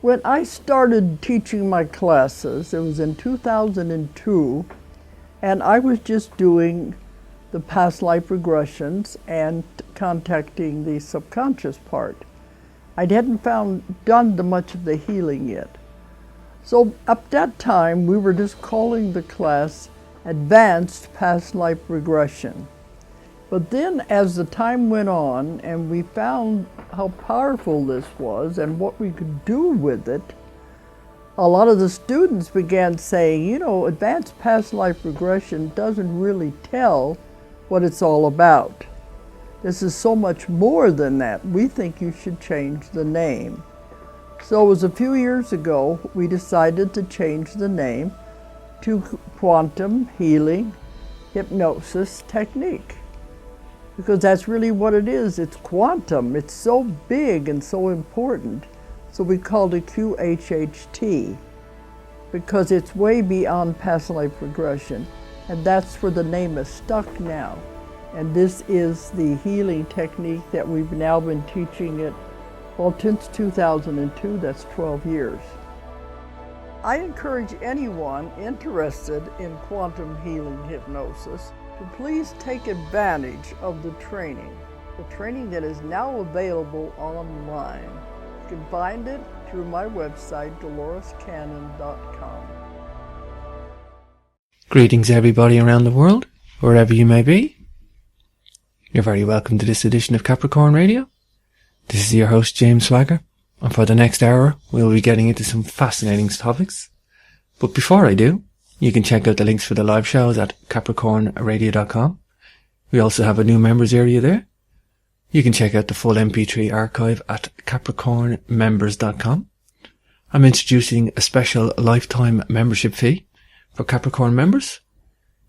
When I started teaching my classes, it was in 2002, and I was just doing the past life regressions and contacting the subconscious part. I hadn't done much of the healing yet. So at that time, we were just calling the class Advanced Past Life Regression. But then as the time went on and we found how powerful this was and what we could do with it, a lot of the students began saying, you know, advanced past life regression doesn't really tell what it's all about. This is so much more than that. We think you should change the name. So it was a few years ago we decided to change the name to Quantum Healing Hypnosis Technique. Because that's really what it is. It's quantum. It's so big and so important. So we called it QHHT because it's way beyond past life regression. And that's where the name is stuck now. And this is the healing technique that we've now been teaching it, well, since 2002, that's 12 years. I encourage anyone interested in quantum healing hypnosis to please take advantage of the training that is now available online. You can find it through my website, dolorescannon.com. Greetings everybody around the world, wherever you may be. You're very welcome to this edition of Capricorn Radio. This is your host, James Swagger, and for the next hour, we'll be getting into some fascinating topics. But before I do, you can check out the links for the live shows at capricornradio.com. We also have a new members area there. You can check out the full MP3 archive at capricornmembers.com. I'm introducing a special lifetime membership fee for Capricorn members.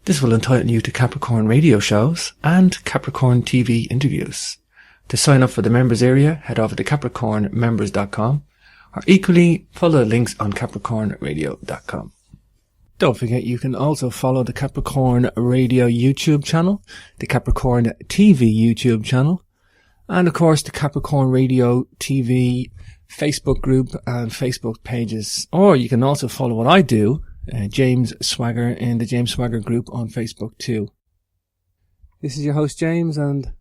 This will entitle you to Capricorn radio shows and Capricorn TV interviews. To sign up for the members area, head over to capricornmembers.com, or equally follow the links on capricornradio.com. Don't forget you can also follow the Capricorn Radio YouTube channel, the Capricorn TV YouTube channel, and of course the Capricorn Radio TV Facebook group and Facebook pages. Or you can also follow what I do, James Swagger, in the James Swagger group on Facebook too. This is your host James, and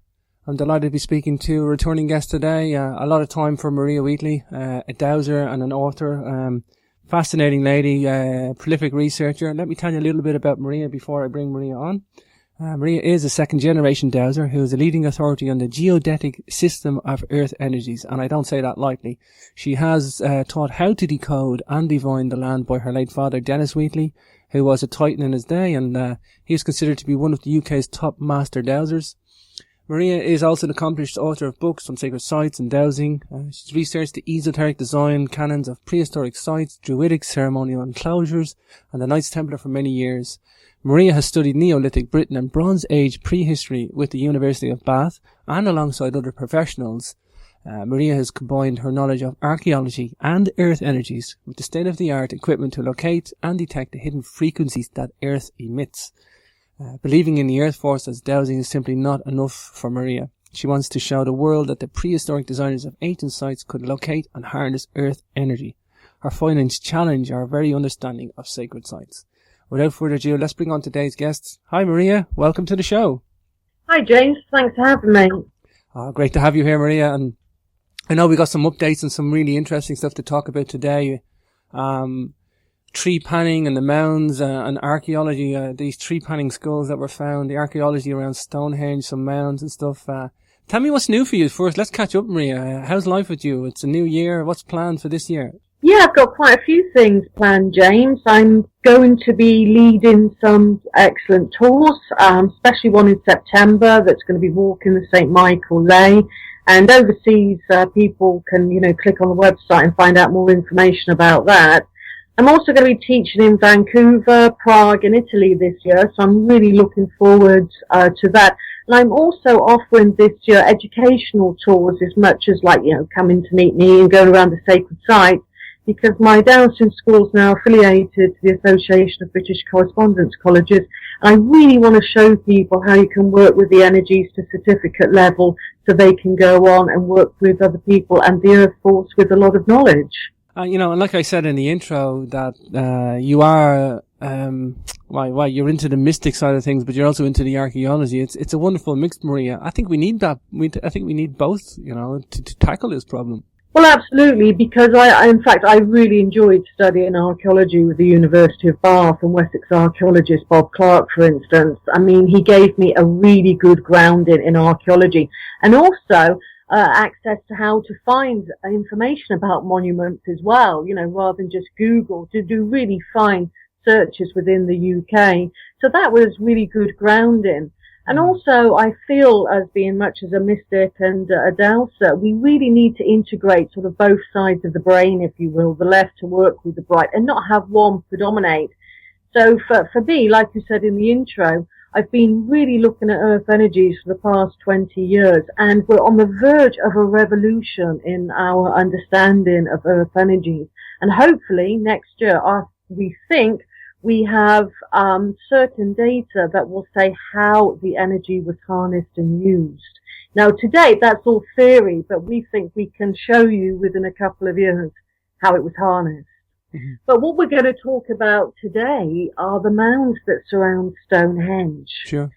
I'm delighted to be speaking to a returning guest today. A lot of time for Maria Wheatley, a dowser and an author. Fascinating lady, prolific researcher. Let me tell you a little bit about Maria before I bring Maria on. Maria is a second-generation dowser who is a leading authority on the geodetic system of Earth energies, and I don't say that lightly. She has taught how to decode and divine the land by her late father, Dennis Wheatley, who was a titan in his day, and he is considered to be one of the UK's top master dowsers. Maria is also an accomplished author of books on sacred sites and dowsing. She's researched the esoteric design canons of prehistoric sites, druidic ceremonial enclosures, and the Knights Templar for many years. Maria has studied Neolithic Britain and Bronze Age prehistory with the University of Bath, and alongside other professionals. Maria has combined her knowledge of archaeology and earth energies with the state-of-the-art equipment to locate and detect the hidden frequencies that Earth emits. Believing in the earth force as dowsing is simply not enough for Maria. She wants to show the world that the prehistoric designers of ancient sites could locate and harness earth energy. Her findings challenge our very understanding of sacred sites. Without further ado, let's bring on today's guests. Hi Maria, welcome to the show. Hi James, thanks for having me. Great to have you here, Maria, and I know we got some updates and some really interesting stuff to talk about today. Tree panning and the mounds and archaeology, these tree panning skulls that were found, the archaeology around Stonehenge, some mounds and stuff. Tell me what's new for you first. Let's catch up, Maria. How's life with you? It's a new year. What's planned for this year? Yeah, I've got quite a few things planned, James. I'm going to be leading some excellent tours, especially one in September that's going to be walking the St. Michael Lay. And overseas, people can, click on the website and find out more information about that. I'm also going to be teaching in Vancouver, Prague and Italy this year, so I'm really looking forward to that. And I'm also offering this year educational tours as much as coming to meet me and going around the sacred sites, because my dowsing school is now affiliated to the Association of British Correspondence Colleges. And I really want to show people how you can work with the energies to certificate level so they can go on and work with other people and the earth force with a lot of knowledge. And like I said in the intro, that you are you're into the mystic side of things, but you're also into the archaeology. It's a wonderful mix, Maria. I think we need that. I think we need both, to tackle this problem. Well, absolutely, because in fact, I really enjoyed studying archaeology with the University of Bath and Wessex archaeologist Bob Clark, for instance. I mean, he gave me a really good grounding in archaeology, and also access to how to find information about monuments as well, rather than just Google, to do really fine searches within the UK. So that was really good grounding. And also, I feel, as being much as a mystic and a dowser, we really need to integrate sort of both sides of the brain, if you will, the left to work with the right, and not have one predominate. So for me, like you said in the intro, I've been really looking at earth energies for the past 20 years, and we're on the verge of a revolution in our understanding of earth energies. And hopefully next year, we think we have certain data that will say how the energy was harnessed and used. Now, to date, that's all theory, but we think we can show you within a couple of years how it was harnessed. Mm-hmm. But what we're going to talk about today are the mounds that surround Stonehenge. Sure.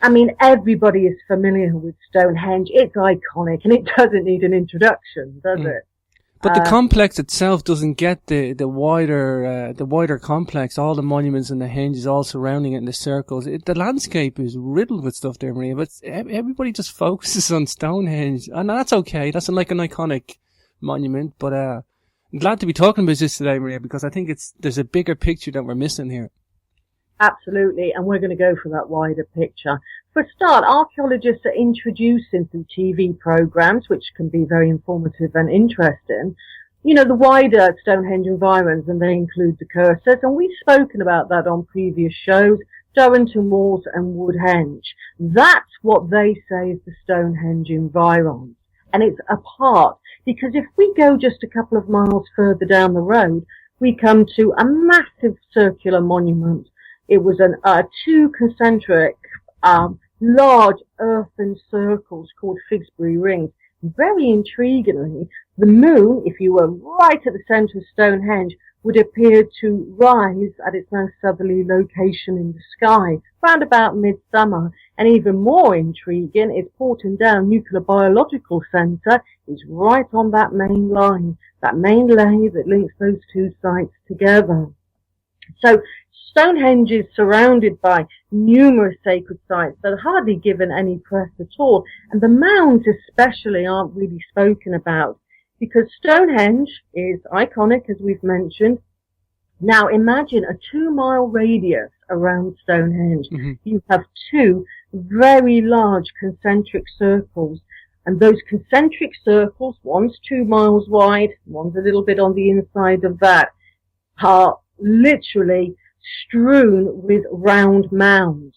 I mean, everybody is familiar with Stonehenge. It's iconic, and it doesn't need an introduction, does it? But the complex itself doesn't get the wider complex, all the monuments and the henges all surrounding it in the circles. The landscape is riddled with stuff there, Maria, but everybody just focuses on Stonehenge. And that's okay. That's like an iconic monument. But I'm glad to be talking about this today, Maria, because I think there's a bigger picture that we're missing here. Absolutely, and we're going to go for that wider picture. For a start, archaeologists are introducing through TV programs, which can be very informative and interesting, the wider Stonehenge environs, and they include the cursors, and we've spoken about that on previous shows, Durrington Walls and Woodhenge. That's what they say is the Stonehenge environs, and it's apart, because if we go just a couple of miles further down the road, we come to a massive circular monument. It was two concentric, large earthen circles called Figsbury Rings. Very intriguingly, the moon, if you were right at the centre of Stonehenge, would appear to rise at its most southerly location in the sky, round about midsummer. And even more intriguing, its Porton-Down Nuclear Biological Centre is right on that main line, that main lay that links those two sites together. So Stonehenge is surrounded by numerous sacred sites that are hardly given any press at all, and the mounds especially aren't really spoken about, because Stonehenge is iconic, as we've mentioned. Now imagine a 2-mile radius around Stonehenge. Mm-hmm. You have two very large concentric circles, and those concentric circles, one's 2 miles wide, one's a little bit on the inside of that, are literally strewn with round mounds,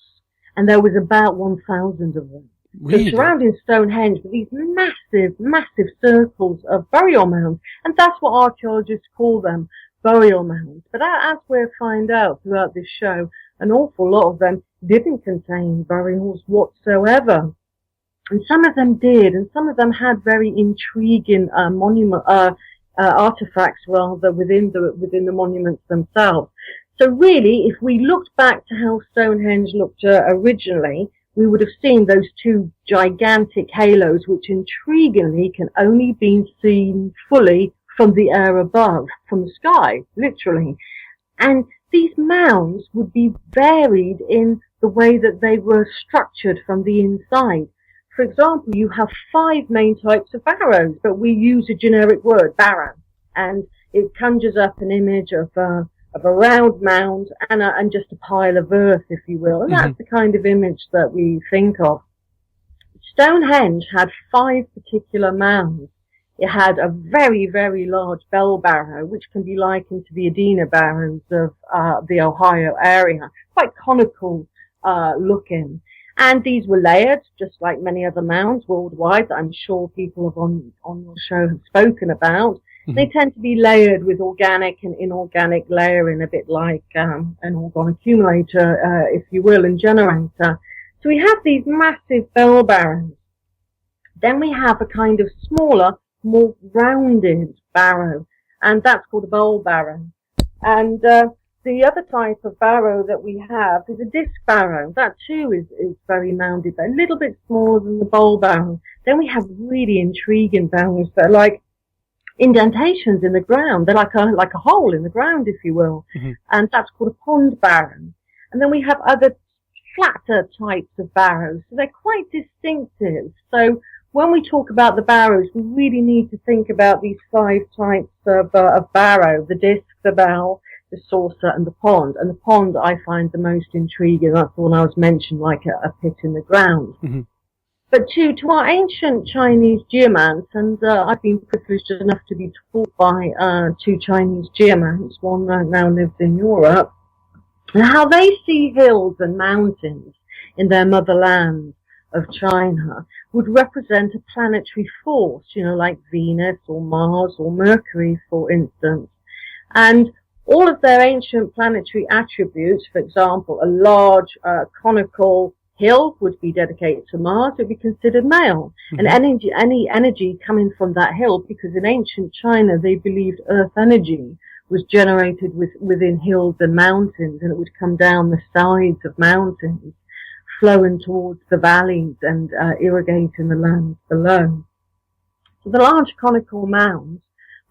and there was about 1,000 of them. Really? So surrounding Stonehenge with these massive circles of burial mounds, and that's what archaeologists call them, burial mounds. But as we'll find out throughout this show, an awful lot of them didn't contain burials whatsoever. And some of them did, and some of them had very intriguing artifacts rather within the monuments themselves. So really, if we looked back to how Stonehenge looked originally, we would have seen those two gigantic halos, which intriguingly can only be seen fully from the air above, from the sky, literally. And these mounds would be varied in the way that they were structured from the inside. For example, you have 5 main types of barrows, but we use a generic word, barrow, and it conjures up an image of a round mound and just a pile of earth, if you will. And that's the kind of image that we think of. Stonehenge had 5 particular mounds. It had a very, very large bell barrow, which can be likened to the Adena barrows of the Ohio area, quite conical looking. And these were layered, just like many other mounds worldwide that I'm sure people on your show have spoken about. Mm-hmm. They tend to be layered with organic and inorganic layering, a bit like an orgone accumulator, if you will, and generator. So we have these massive bell barrows. Then we have a kind of smaller, more rounded barrow. and that's called a bowl barrow. And the other type of barrow that we have is a disc barrow. That too is very mounded, but a little bit smaller than the bowl barrow. Then we have really intriguing barrows that are like indentations in the ground. They're like a hole in the ground, if you will. Mm-hmm. And that's called a pond barrow. And then we have other flatter types of barrows. So they're quite distinctive. So when we talk about the barrows, we really need to think about these 5 types of barrow: the disc, the bell, the saucer, and the pond. And the pond I find the most intriguing. That's the one I was mentioned, like a pit in the ground. Mm-hmm. But to our ancient Chinese geomants, and I've been privileged enough to be taught by 2 Chinese geomants, one now lives in Europe, and how they see hills and mountains in their motherland of China would represent a planetary force, like Venus or Mars or Mercury, for instance. And all of their ancient planetary attributes, for example, a large conical hill would be dedicated to Mars, it would be considered male. Mm-hmm. And any energy coming from that hill, because in ancient China they believed earth energy was generated within hills and mountains, and it would come down the sides of mountains, flowing towards the valleys and irrigating the lands below. So the large conical mounds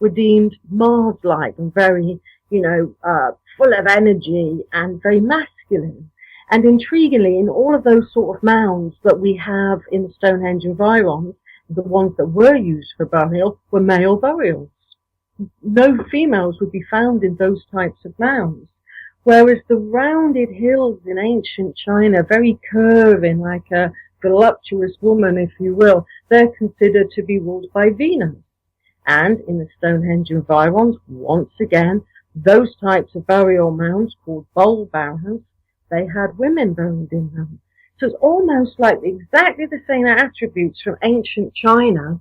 were deemed Mars-like and very, full of energy and very masculine. And intriguingly, in all of those sort of mounds that we have in the Stonehenge environs, the ones that were used for burial were male burials. No females would be found in those types of mounds. Whereas the rounded hills in ancient China, very curving, like a voluptuous woman, if you will, they're considered to be ruled by Venus. And in the Stonehenge environs, once again, those types of burial mounds called bowl barrows, they had women buried in them. So it's almost like exactly the same attributes from ancient China.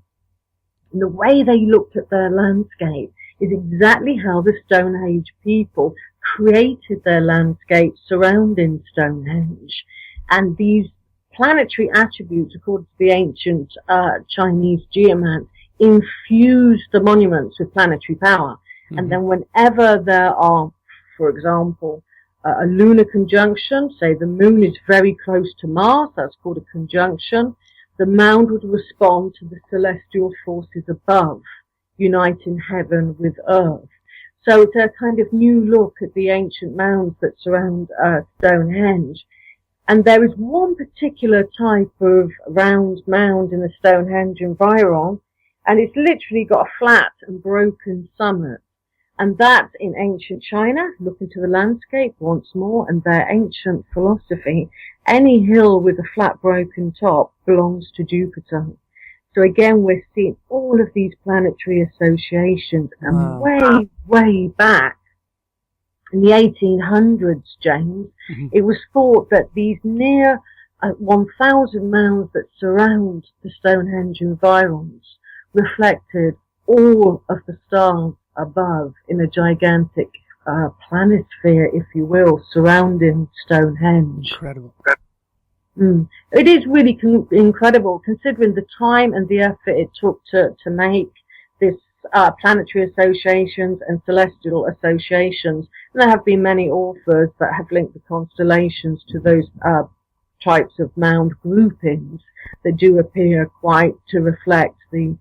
And the way they looked at their landscape is exactly how the Stonehenge people created their landscape surrounding Stonehenge. And these planetary attributes, according to the ancient Chinese geomants, infused the monuments with planetary power. Mm-hmm. And then whenever there are, for example, a lunar conjunction, say the moon is very close to Mars, that's called a conjunction, the mound would respond to the celestial forces above, uniting heaven with earth. So it's a kind of new look at the ancient mounds that surround Stonehenge. And there is one particular type of round mound in the Stonehenge environ, and it's literally got a flat and broken summit. And that's in ancient China, looking to the landscape once more, and their ancient philosophy. Any hill with a flat broken top belongs to Jupiter. So again, we're seeing all of these planetary associations. And way back in the 1800s, James, mm-hmm. it was thought that these near 1,000 mounds that surround the Stonehenge environs reflected all of the stars above in a gigantic planisphere, if you will, surrounding Stonehenge. Incredible. It is really incredible, considering the time and the effort it took to make this planetary associations and celestial associations. And there have been many authors that have linked the constellations to those types of mound groupings that do appear quite to reflect the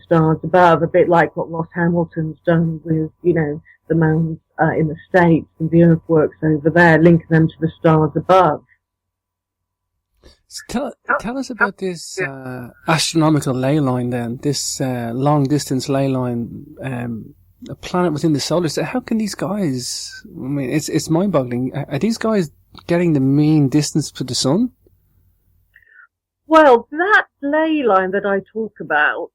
stars above, a bit like what Ross Hamilton's done with, the mounds in the States and the earthworks over there, linking them to the stars above. So tell us about this astronomical ley line then, this long distance ley line, a planet within the solar system. How can these guys, it's mind boggling. Are these guys getting the mean distance to the sun? Well, that ley line that I talk about,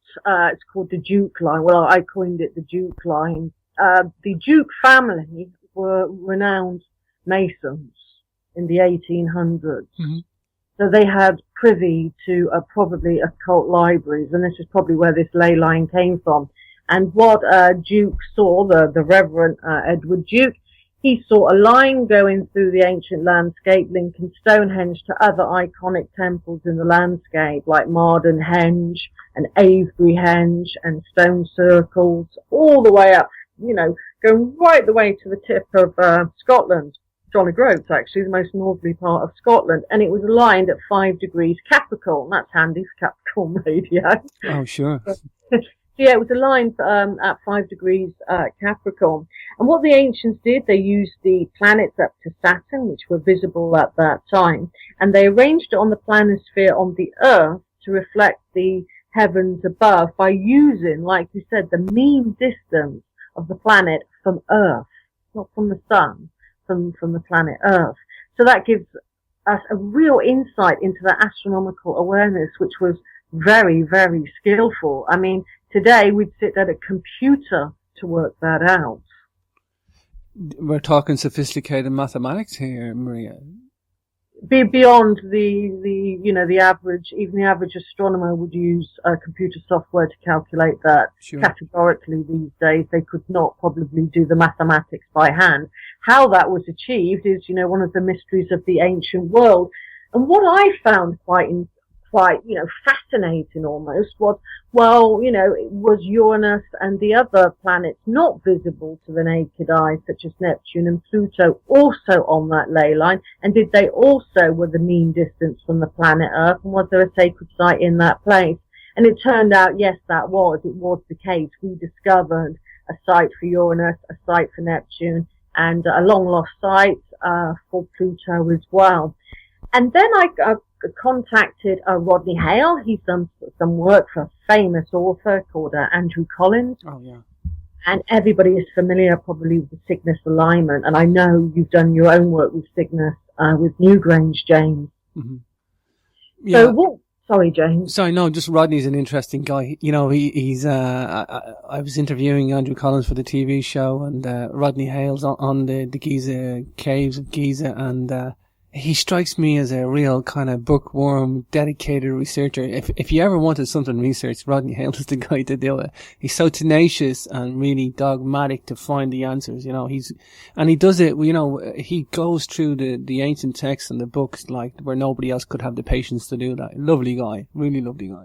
it's called the Duke line. Well, I coined it the Duke line. The Duke family were renowned masons in the 1800s. Mm-hmm. So they had privy to probably occult libraries, and this is probably where this ley line came from. And what Duke saw, the Reverend Edward Duke, he saw a line going through the ancient landscape linking Stonehenge to other iconic temples in the landscape, like Mardenhenge and Aveburyhenge and stone circles, all the way up going right the way to the tip of Scotland. Jolly Groats, actually, the most northerly part of Scotland, and it was aligned at 5 degrees Capricorn. That's handy for Capricorn radio. Oh, sure. So yeah, it was aligned at 5 degrees Capricorn. And what the ancients did, they used the planets up to Saturn, which were visible at that time, and they arranged it on the planisphere on the Earth to reflect the heavens above by using, like you said, the mean distance of the planet from Earth, not from the Sun. From the planet Earth. So that gives us a real insight into the astronomical awareness, which was very, very skillful. I mean, today we'd sit at a computer to work that out. We're talking sophisticated mathematics here, Maria. Beyond the average, even the average astronomer would use computer software to calculate that. Sure. Categorically these days. They could not probably do the mathematics by hand. How that was achieved is, one of the mysteries of the ancient world. And what I found quite fascinating almost was, it was Uranus and the other planets not visible to the naked eye, such as Neptune and Pluto, also on that ley line? And did they also were the mean distance from the planet Earth? And was there a sacred site in that place? And it turned out, yes, it was the case. We discovered a site for Uranus, a site for Neptune, and a long lost site for Pluto as well. And then I contacted Rodney Hale. He's done some work for a famous author called Andrew Collins. Oh, yeah. And everybody is familiar probably with the Cygnus alignment. And I know you've done your own work with Cygnus with Newgrange, James. Mm-hmm. Yeah. So sorry, James. Sorry, no, just Rodney's an interesting guy. He's, I was interviewing Andrew Collins for the TV show, and Rodney Hale's on the Giza caves of Giza, and he strikes me as a real kind of bookworm, dedicated researcher. If you ever wanted something researched, Rodney Hale is the guy to do it. He's so tenacious and really dogmatic to find the answers, and he does it, he goes through the ancient texts and the books like where nobody else could have the patience to do that. Lovely guy, really lovely guy.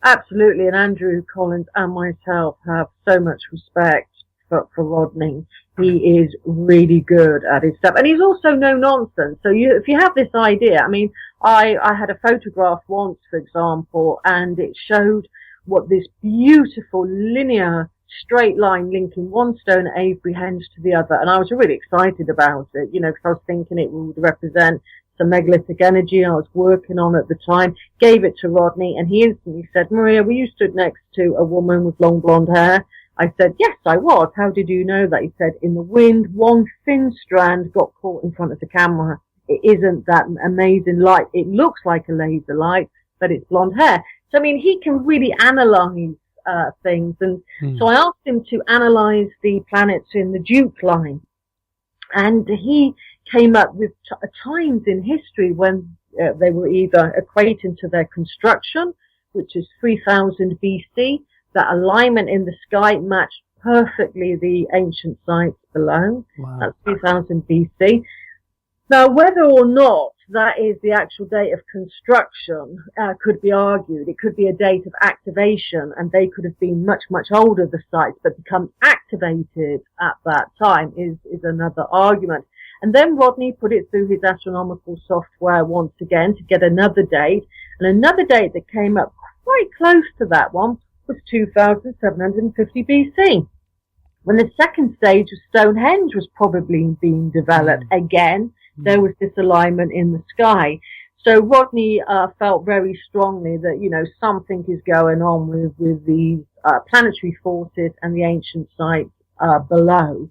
Absolutely, and Andrew Collins and myself have so much respect for Rodney. He is really good at his stuff, and he's also no nonsense. So if you have this idea, I mean, I had a photograph once, for example, and it showed what this beautiful linear straight line linking one stone at Avebury to the other, and I was really excited about it, because I was thinking it would represent some megalithic energy I was working on at the time. Gave it to Rodney, and he instantly said, "Maria, were you stood next to a woman with long blonde hair?" I said, "Yes, I was. How did you know that?" He said, "In the wind, one thin strand got caught in front of the camera. It isn't that amazing light. It looks like a laser light, but it's blonde hair." So, I mean, he can really analyze things. And so I asked him to analyze the planets in the Duke line. And he came up with times in history when they were either equating to their construction, which is 3000 BC, that alignment in the sky matched perfectly the ancient sites below. Wow. That's 3000 BC. Now, whether or not that is the actual date of construction could be argued. It could be a date of activation, and they could have been much, much older, the sites, but become activated at that time is another argument. And then Rodney put it through his astronomical software once again to get another date, and another date that came up quite close to that one was 2750 BC, when the second stage of Stonehenge was probably being developed. Again, there was this alignment in the sky. So Rodney felt very strongly that, something is going on with these planetary forces and the ancient sites below.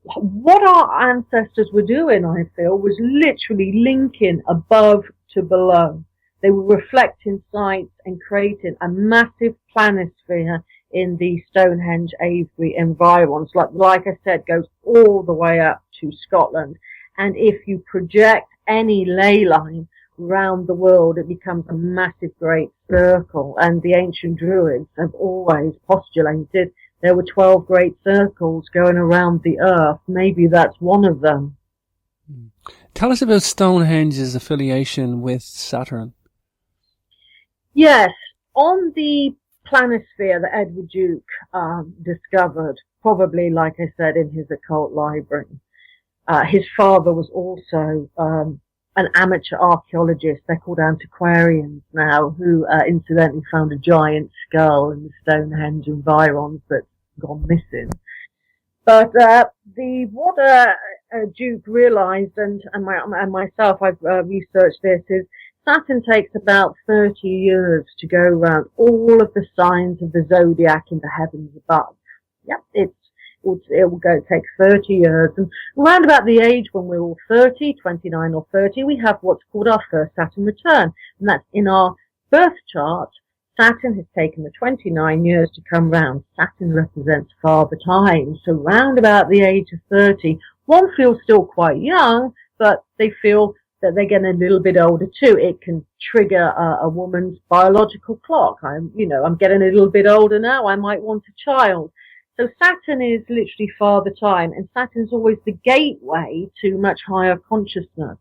What our ancestors were doing, I feel, was literally linking above to below. They were reflecting sites and creating a massive planisphere in the Stonehenge Avebury environs. Like I said, goes all the way up to Scotland. And if you project any ley line around the world, it becomes a massive great circle. And the ancient Druids have always postulated there were 12 great circles going around the earth. Maybe that's one of them. Tell us about Stonehenge's affiliation with Saturn. Yes, on the planisphere that Edward Duke discovered probably, like I said, in his occult library. His father was also an amateur archaeologist. They're called antiquarians now, who incidentally found a giant skull in the Stonehenge environs that's gone missing. But what Duke realised, and myself, I've researched this, is Saturn takes about 30 years to go around all of the signs of the zodiac in the heavens above. Yep, it will take 30 years. And around about the age when we're all 30, 29 or 30, we have what's called our first Saturn return. And that's in our birth chart. Saturn has taken the 29 years to come round. Saturn represents Father Time. So round about the age of 30, one feels still quite young, but they feel that they're getting a little bit older too. It can trigger a woman's biological clock. I'm getting a little bit older now. I might want a child. So Saturn is literally Father Time, and Saturn's always the gateway to much higher consciousness.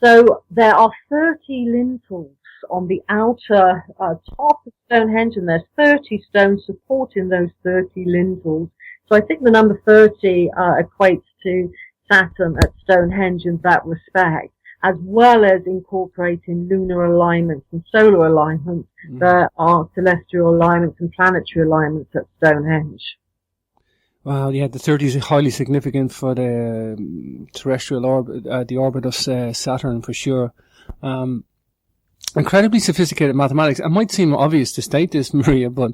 So there are 30 lintels on the outer top of Stonehenge, and there's 30 stones supporting those 30 lintels. So I think the number 30 equates to Saturn at Stonehenge in that respect, as well as incorporating lunar alignments and solar alignments. There are celestial alignments and planetary alignments at Stonehenge. Well, yeah, the 30 is highly significant for the terrestrial orbit, the orbit of Saturn for sure. Incredibly sophisticated mathematics. It might seem obvious to state this, Maria, but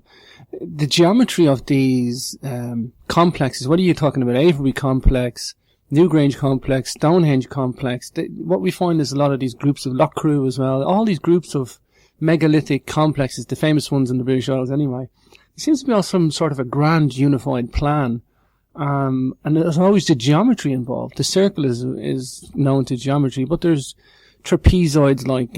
the geometry of these complexes, what are you talking about? Avebury complex, Newgrange complex, Stonehenge complex. What we find is a lot of these groups of Loughcrew as well, all these groups of megalithic complexes, the famous ones in the British Isles anyway. It seems to be all some sort of a grand unified plan. And there's always the geometry involved. The circle is known to geometry, but there's trapezoids like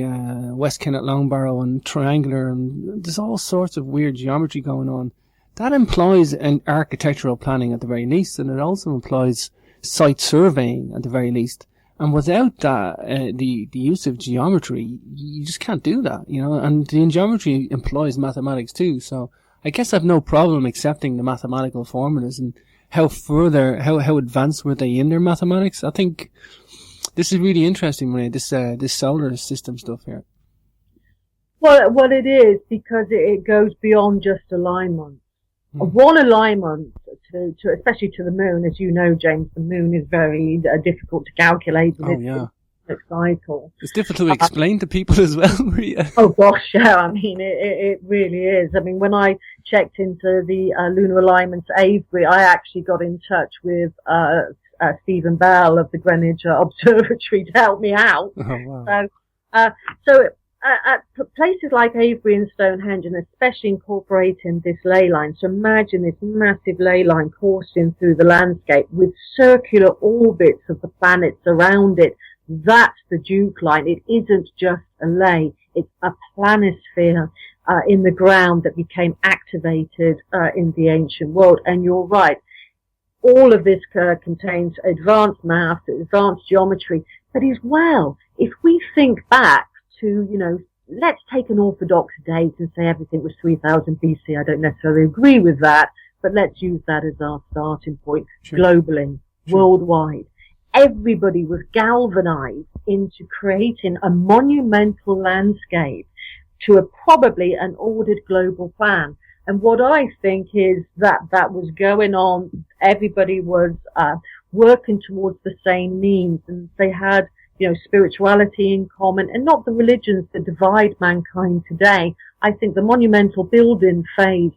West Kennet Longbarrow and triangular, and there's all sorts of weird geometry going on. That implies an architectural planning at the very least, and it also implies site surveying at the very least. And without that, the use of geometry, you just can't do that, and the geometry implies mathematics too. So I guess I've no problem accepting the mathematical formulas and how advanced were they in their mathematics. I think this is really interesting, Maria, this solar system stuff here. Well, it is, because it goes beyond just alignment. One alignment, to especially to the moon, as you know, James, the moon is very difficult to calculate. Oh, yeah. Cycle. It's difficult to explain to people as well, Maria. Oh gosh, yeah. I mean, it really is. I mean, when I checked into the lunar alignments Avebury, I actually got in touch with Stephen Bell of the Greenwich Observatory to help me out. Oh, wow. So at places like Avebury and Stonehenge, and especially incorporating this ley line, so imagine this massive ley line coursing through the landscape with circular orbits of the planets around it. That's the Duke line. It isn't just a ley. It's a planisphere in the ground that became activated in the ancient world. And you're right. All of this contains advanced math, advanced geometry. But as well, if we think back to, let's take an orthodox date and say everything was 3000 BC. I don't necessarily agree with that, but let's use that as our starting point. Sure. Globally, sure. Worldwide. Everybody was galvanized into creating a monumental landscape to probably an ordered global plan. And what I think is that was going on. Everybody was working towards the same means, and they had, spirituality in common, and not the religions that divide mankind today. I think the monumental building phase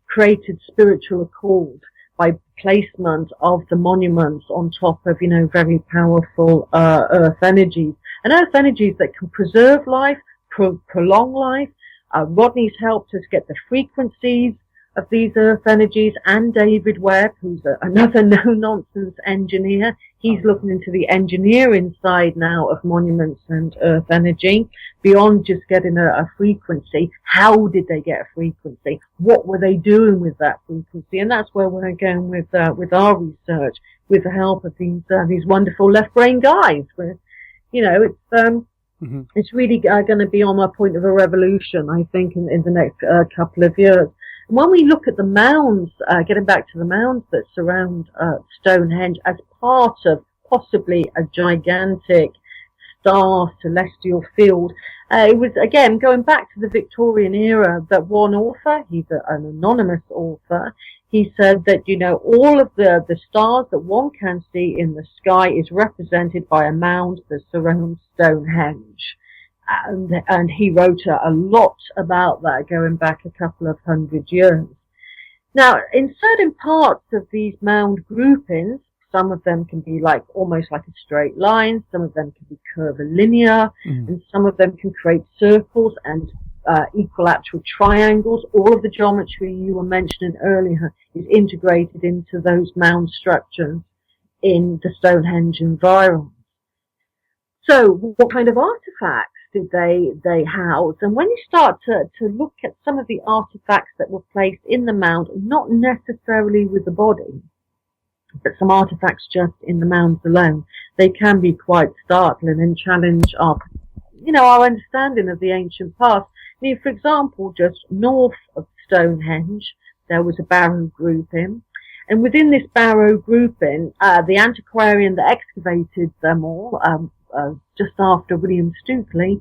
created spiritual accord by placement of the monuments on top of, very powerful earth energies. And earth energies that can preserve life, prolong life. Rodney's helped us get the frequencies of these earth energies, and David Webb, who's another no-nonsense engineer. He's looking into the engineering side now of monuments and earth energy, beyond just getting a frequency. How did they get a frequency? What were they doing with that frequency? And that's where we're going with our research, with the help of these wonderful left-brain guys. Where, it's really going to be on a point of a revolution, I think, in the next couple of years. When we look at the mounds, getting back to the mounds that surround Stonehenge as part of possibly a gigantic star celestial field, it was, again, going back to the Victorian era, that one author, he's an anonymous author, he said that, all of the stars that one can see in the sky is represented by a mound that surrounds Stonehenge. And he wrote a lot about that going back a couple of 100 years. Now, in certain parts of these mound groupings, some of them can be almost like a straight line, some of them can be curvilinear, and some of them can create circles and equilateral triangles. All of the geometry you were mentioning earlier is integrated into those mound structures in the Stonehenge environment. So what kind of artifacts did they house? And when you start to look at some of the artifacts that were placed in the mound, not necessarily with the body, but some artifacts just in the mounds alone, they can be quite startling and challenge our understanding of the ancient past. I mean, for example, just north of Stonehenge, there was a barrow grouping. And within this barrow grouping, the antiquarian that excavated them all, just after William Stukely,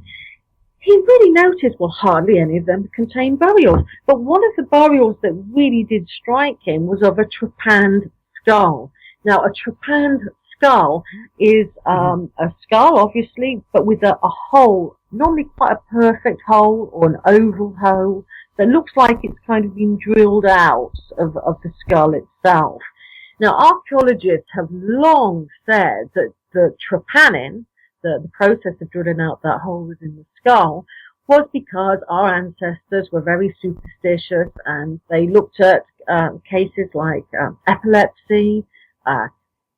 he really noticed, hardly any of them contained burials. But one of the burials that really did strike him was of a trepanned skull. Now, a trepanned skull is a skull, obviously, but with a hole, normally quite a perfect hole or an oval hole that looks like it's kind of been drilled out of the skull itself. Now, archaeologists have long said that the trepanning, the process of drilling out that hole within the skull, was because our ancestors were very superstitious and they looked at cases like epilepsy,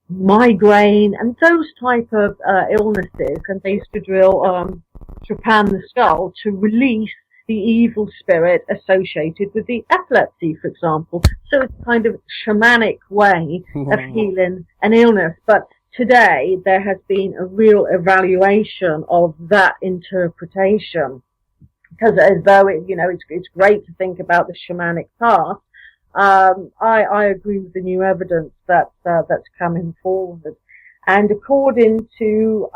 migraine, and those type of illnesses, and they used to trepan the skull to release the evil spirit associated with the epilepsy, for example. So it's kind of shamanic way of healing an illness. But today there has been a real evaluation of that interpretation, because as though it's great to think about the shamanic past. I agree with the new evidence that's coming forward, and according to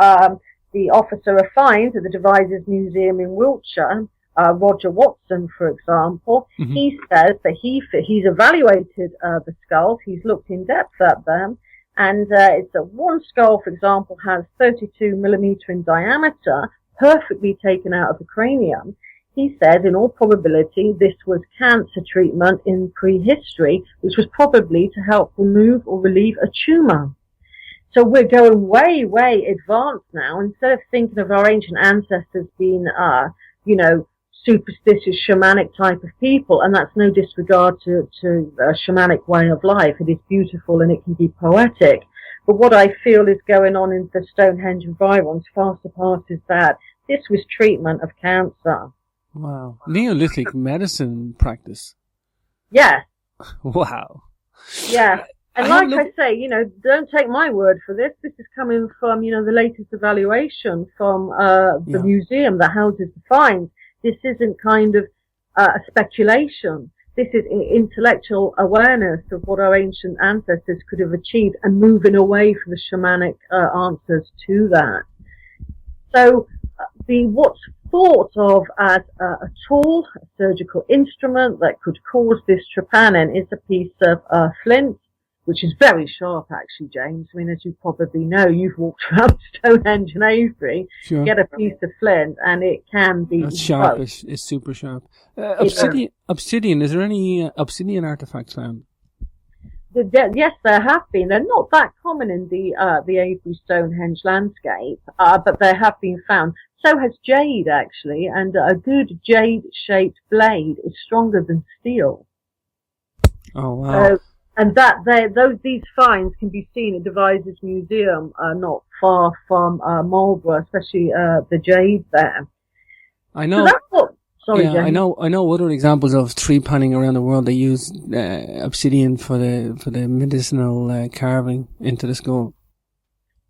the officer of finds at the Devizes Museum in Wiltshire, Roger Watson, for example, he says that he's evaluated the skulls, he's looked in depth at them, and it's that one skull, for example, has 32 millimeter in diameter, perfectly taken out of the cranium. He says, in all probability, this was cancer treatment in prehistory, which was probably to help remove or relieve a tumor. So we're going way, way advanced now. Instead of thinking of our ancient ancestors being, superstitious, shamanic type of people, and that's no disregard to a shamanic way of life. It is beautiful and it can be poetic. But what I feel is going on in the Stonehenge environment far surpasses that. This was treatment of cancer. Wow. Neolithic medicine practice. Yeah. Wow. Yeah. And like I say, don't take my word for this. This is coming from, the latest evaluation from the museum that houses the finds. This isn't kind of a speculation. This is intellectual awareness of what our ancient ancestors could have achieved and moving away from the shamanic answers to that. So what's thought of as a tool, a surgical instrument that could cause this trepanning is a piece of flint, which is very sharp, actually, James. I mean, as you probably know, you've walked around Stonehenge and Avebury, sure. Get a piece of flint, and it can be... It's sharp. It's super sharp. Obsidian, is there any obsidian artifacts found? Yes, there have been. They're not that common in the Avebury Stonehenge landscape, but they have been found. So has jade, actually, and a good jade-shaped blade is stronger than steel. Oh, wow. And these finds can be seen at Devizes Museum, not far from Marlborough, especially the jade there. I know. So that's what. Sorry, yeah, James. I know other examples of tree panning around the world. They use obsidian for the medicinal carving into the skull.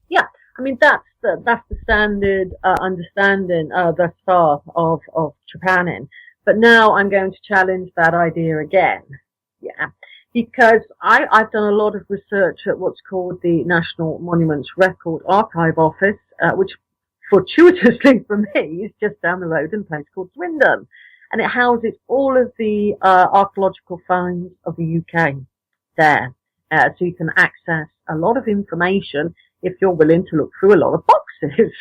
Yeah, I mean that's the standard understanding thus far of trepanning. But now I'm going to challenge that idea again. Yeah. Because I've done a lot of research at what's called the National Monuments Record Archive Office, which fortuitously for me is just down the road in a place called Swindon. And it houses all of the archaeological finds of the UK there. So you can access a lot of information if you're willing to look through a lot of boxes,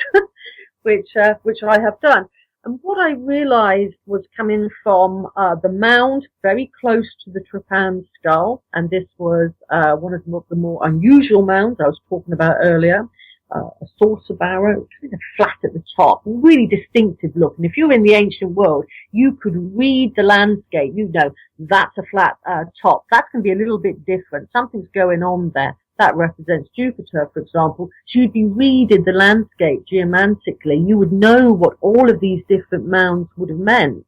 which I have done. And what I realized was coming from the mound very close to the trepan skull, and this was one of the more unusual mounds I was talking about earlier, a saucer barrow, kind of flat at the top, really distinctive look. And if you're in the ancient world, you could read the landscape. You know, that's a flat top. That's going to be a little bit different. Something's going on there. That represents Jupiter, for example. So you'd be reading the landscape geomantically. You would know what all of these different mounds would have meant.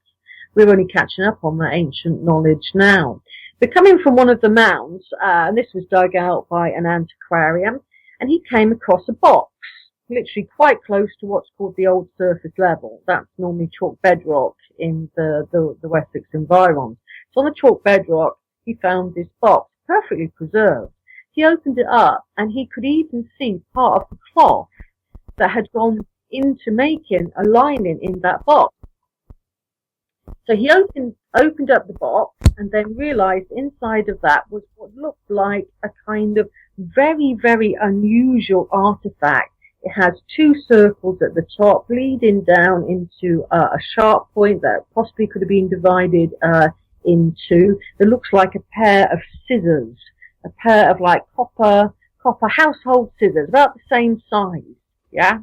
We're only catching up on that ancient knowledge now. But coming from one of the mounds, and this was dug out by an antiquarian, and he came across a box, literally quite close to what's called the old surface level. That's normally chalk bedrock in the Wessex environs. So on the chalk bedrock, he found this box perfectly preserved. He opened it up, and he could even see part of the cloth that had gone into making a lining in that box. So he opened up the box and then realized inside of that was what looked like a kind of very, very unusual artifact. It has two circles at the top leading down into a sharp point that possibly could have been divided into. It looks like a pair of scissors. A pair of like copper household scissors, about the same size, yeah?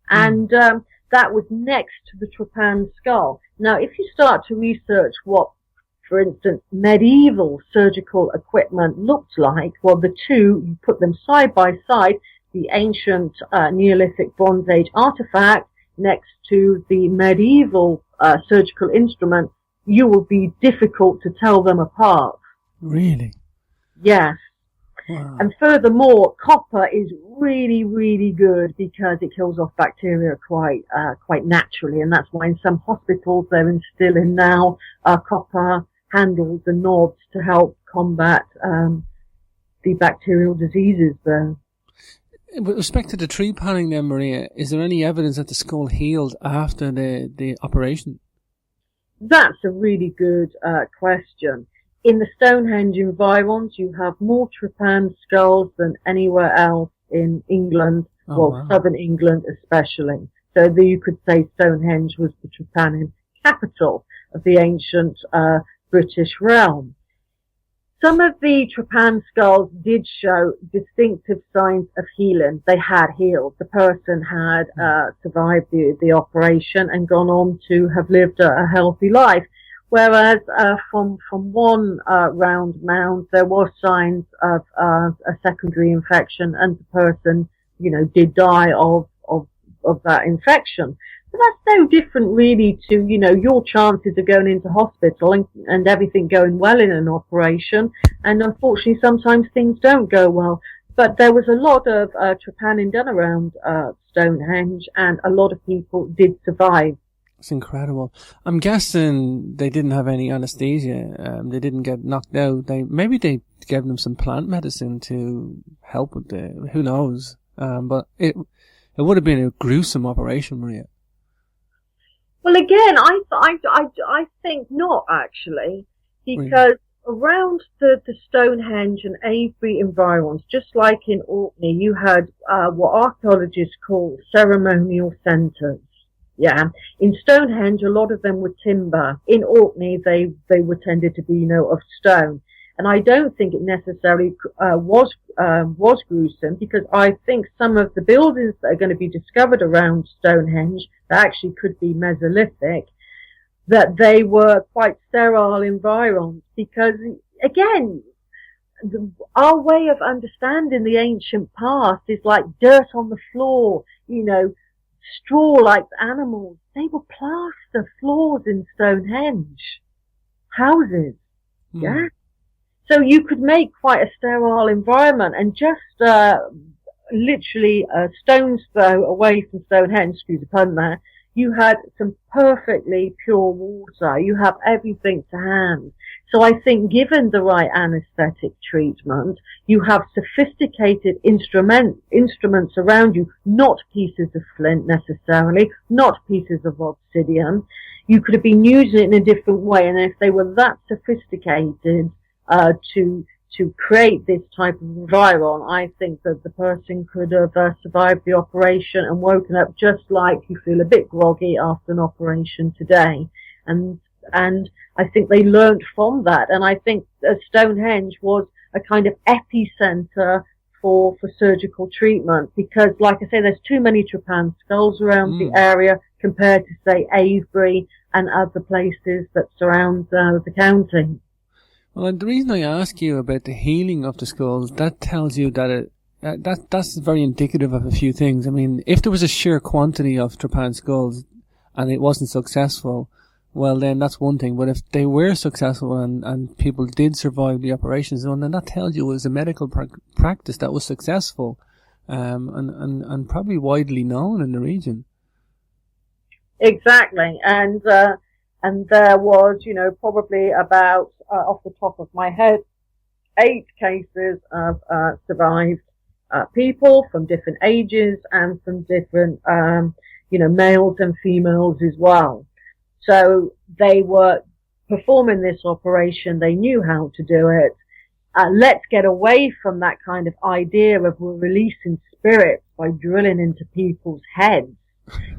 And that was next to the trepan skull. Now, if you start to research what, for instance, medieval surgical equipment looked like, well, the two, you put them side by side, the ancient Neolithic Bronze Age artifact next to the medieval surgical instrument, you will be difficult to tell them apart. Really? Yes. Wow. And furthermore, copper is really, really good because it kills off bacteria quite naturally. And that's why in some hospitals they're instilling now copper handles and knobs to help combat the bacterial diseases there. With respect to the tree panning then, Maria, is there any evidence that the skull healed after the operation? That's a really good question. In the Stonehenge environs, you have more trepan skulls than anywhere else in England, southern England especially. So you could say Stonehenge was the trepanning capital of the ancient British realm. Some of the trepan skulls did show distinctive signs of healing. They had healed. The person had survived the operation and gone on to have lived a healthy life. Whereas from one round mound, there were signs of a secondary infection, and the person, did die of that infection. But that's no different really to, your chances of going into hospital and everything going well in an operation. And unfortunately, sometimes things don't go well. But there was a lot of trepanning done around Stonehenge, and a lot of people did survive. It's incredible. I'm guessing they didn't have any anesthesia. They didn't get knocked out. Maybe they gave them some plant medicine to help with who knows. But it would have been a gruesome operation, Maria. Well, again, I think not actually, because around the Stonehenge and Avebury environs, just like in Orkney, you had what archaeologists call ceremonial centers. Yeah. In Stonehenge, a lot of them were timber. In Orkney, they were tended to be, of stone. And I don't think it necessarily was gruesome, because I think some of the buildings that are going to be discovered around Stonehenge that actually could be Mesolithic, that they were quite sterile environs, because again, our way of understanding the ancient past is like dirt on the floor, straw like animals. They were plaster floors in Stonehenge houses. Yeah. So you could make quite a sterile environment, and just literally a stone's throw away from Stonehenge, excuse the pun there, You had some perfectly pure water. You have everything to hand. So I think given the right anesthetic treatment, you have sophisticated instruments around you, not pieces of flint necessarily, not pieces of obsidian. You could have been using it in a different way, and if they were that sophisticated to create this type of environment, I think that the person could have survived the operation and woken up just like you feel a bit groggy after an operation today. And I think they learned from that. And I think Stonehenge was a kind of epicenter for surgical treatment because, like I say, there's too many trepan skulls around the area compared to, say, Avebury and other places that surround the county. Well, the reason I ask you about the healing of the skulls, that tells you that that's very indicative of a few things. I mean, if there was a sheer quantity of trepan skulls and it wasn't successful, well, then that's one thing. But if they were successful and people did survive the operations, well, then that tells you it was a medical practice that was successful, and probably widely known in the region. Exactly, and there was, probably about, off the top of my head, 8 cases of survived people from different ages and from different, males and females as well. So they were performing this operation. They knew how to do it. Let's get away from that kind of idea of we're releasing spirits by drilling into people's heads.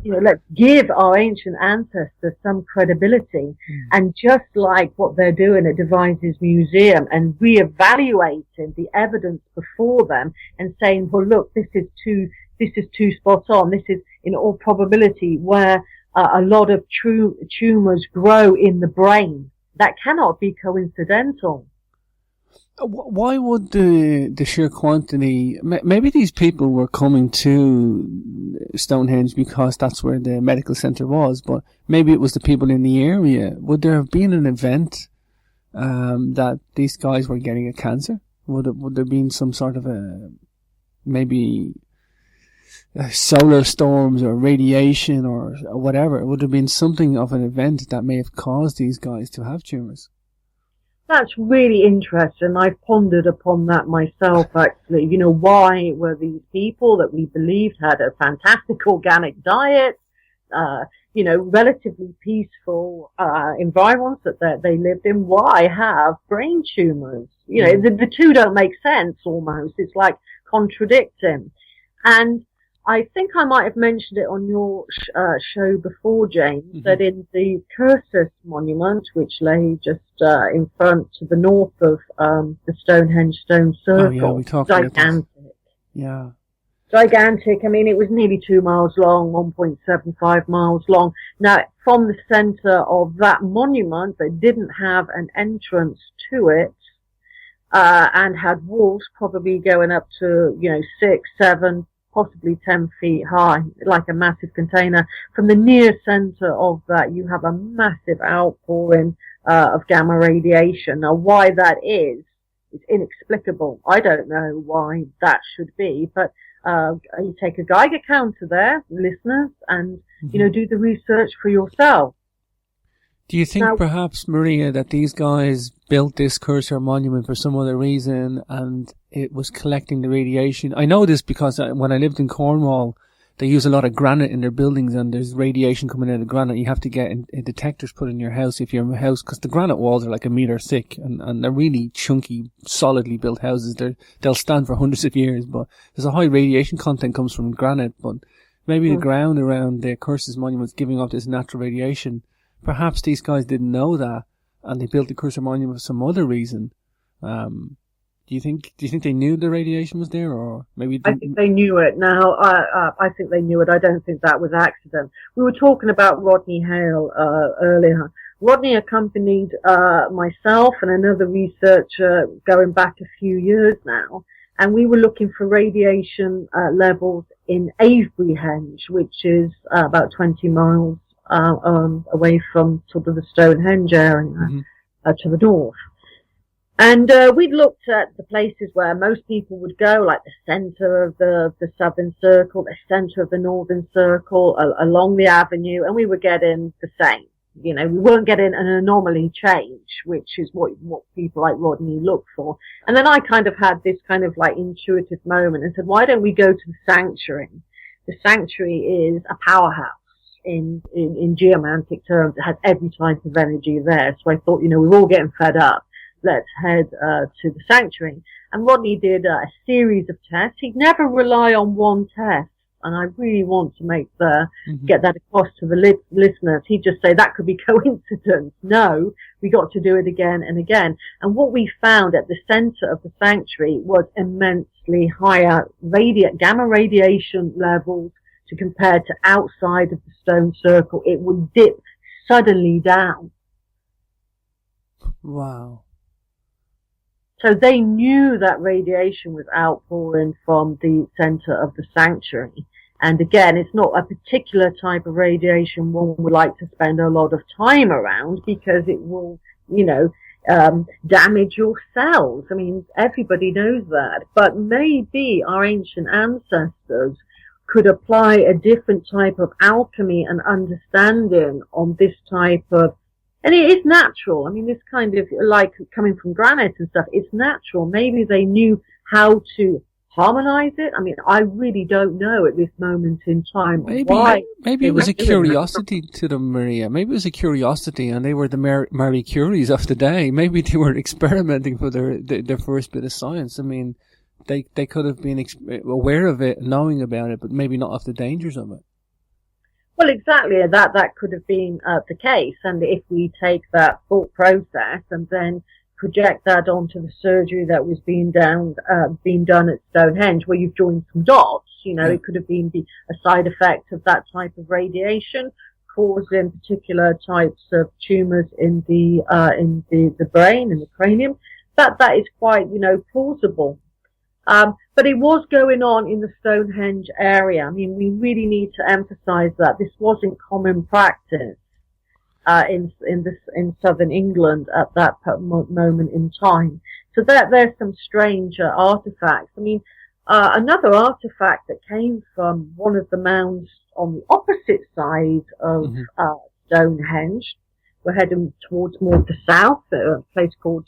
Let's give our ancient ancestors some credibility. And just like what they're doing at Devizes Museum and reevaluating the evidence before them and saying, well, look, this is too spot on. This is in all probability where a lot of tumors grow in the brain. That cannot be coincidental. Why would the sheer quantity? Maybe these people were coming to Stonehenge because that's where the medical centre was, but maybe it was the people in the area. Would there have been an event that these guys were getting a cancer? Would there have been some sort of maybe solar storms or radiation or whatever? Would there have been something of an event that may have caused these guys to have tumours? That's really interesting. I've pondered upon that myself, actually. Why were these people that we believed had a fantastic organic diet, relatively peaceful environments that they lived in, why have brain tumors? The two don't make sense almost. It's like contradicting. And I think I might have mentioned it on your show before, James, that in the Cursus monument, which lay just in front to the north of the Stonehenge stone circle, we talked gigantic. About this. Yeah. Gigantic. I mean, it was nearly 2 miles long, 1.75 miles long. Now, from the center of that monument that didn't have an entrance to it, and had walls probably going up to, 6, 7, possibly 10 feet high, like a massive container. From the near center of that, you have a massive outpouring of gamma radiation. Now, why that is inexplicable. I don't know why that should be, but you take a Geiger counter there, listeners, and, do the research for yourself. Do you think perhaps, Maria, that these guys built this cursor monument for some other reason and it was collecting the radiation? I know this because when I lived in Cornwall, they use a lot of granite in their buildings and there's radiation coming out of granite. You have to get detectors put in your house if you're in a house because the granite walls are like 1 meter thick and they're really chunky, solidly built houses. They'll stand for hundreds of years, but there's a high radiation content comes from granite, but maybe the ground around the Cursus monument is giving off this natural radiation. Perhaps these guys didn't know that, and they built the Cursor Monument for some other reason. Do you think they knew the radiation was there, or maybe? I think they knew it. Now, I think they knew it. I don't think that was accident. We were talking about Rodney Hale earlier. Rodney accompanied myself and another researcher going back a few years now, and we were looking for radiation levels in Avebury, which is about 20 miles. Away from sort of the Stonehenge area to the north. And we'd looked at the places where most people would go, like the centre of the southern circle, the centre of the northern circle, along the avenue, and we were getting the same. You know, we weren't getting an anomaly change, which is what people like Rodney look for. And then I kind of had this kind of like intuitive moment and said, why don't we go to the sanctuary? The sanctuary is a powerhouse in geomantic terms. It has every type of energy there. So I thought, you know, we're all getting fed up. Let's head to the sanctuary. And Rodney did a series of tests. He'd never rely on one test. And I really want to get that across to the listeners. He'd just say that could be coincidence. No, we got to do it again and again. And what we found at the center of the sanctuary was immensely higher gamma radiation levels to compare to outside of the stone circle. It would dip suddenly down. Wow. So they knew that radiation was outpouring from the center of the sanctuary. And again, it's not a particular type of radiation one would like to spend a lot of time around because it will, you know, damage your cells. I mean, everybody knows that. But maybe our ancient ancestors could apply a different type of alchemy and understanding on this type of. And it is natural. I mean, this kind of, like coming from granite and stuff, it's natural. Maybe they knew how to harmonize it. I mean, I really don't know at this moment in time why. Maybe it was a curiosity to them, Maria. Maybe it was a curiosity and they were the Marie Curies of the day. Maybe they were experimenting for their first bit of science. I mean, they could have been aware of it, knowing about it, but maybe not of the dangers of it. Well, exactly. That could have been the case. And if we take that thought process and then project that onto the surgery that was being done at Stonehenge, where you've joined some dots, you know, it could have been a side effect of that type of radiation causing particular types of tumors in the brain, in the cranium. That is quite, you know, plausible. But it was going on in the Stonehenge area. I mean, we really need to emphasize that this wasn't common practice in southern England at that moment in time. So there's some strange artifacts. I mean, another artifact that came from one of the mounds on the opposite side of Stonehenge. We're heading towards more of the south, a place called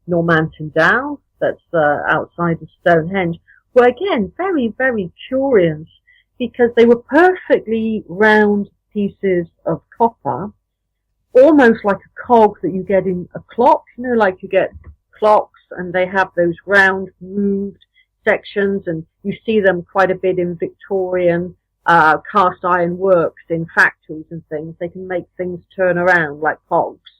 Normanton Down. That's outside of Stonehenge, were again very, very curious because they were perfectly round pieces of copper, almost like a cog that you get in a clock, you know, like you get clocks and they have those round grooved sections, and you see them quite a bit in Victorian cast iron works in factories and things. They can make things turn around like cogs.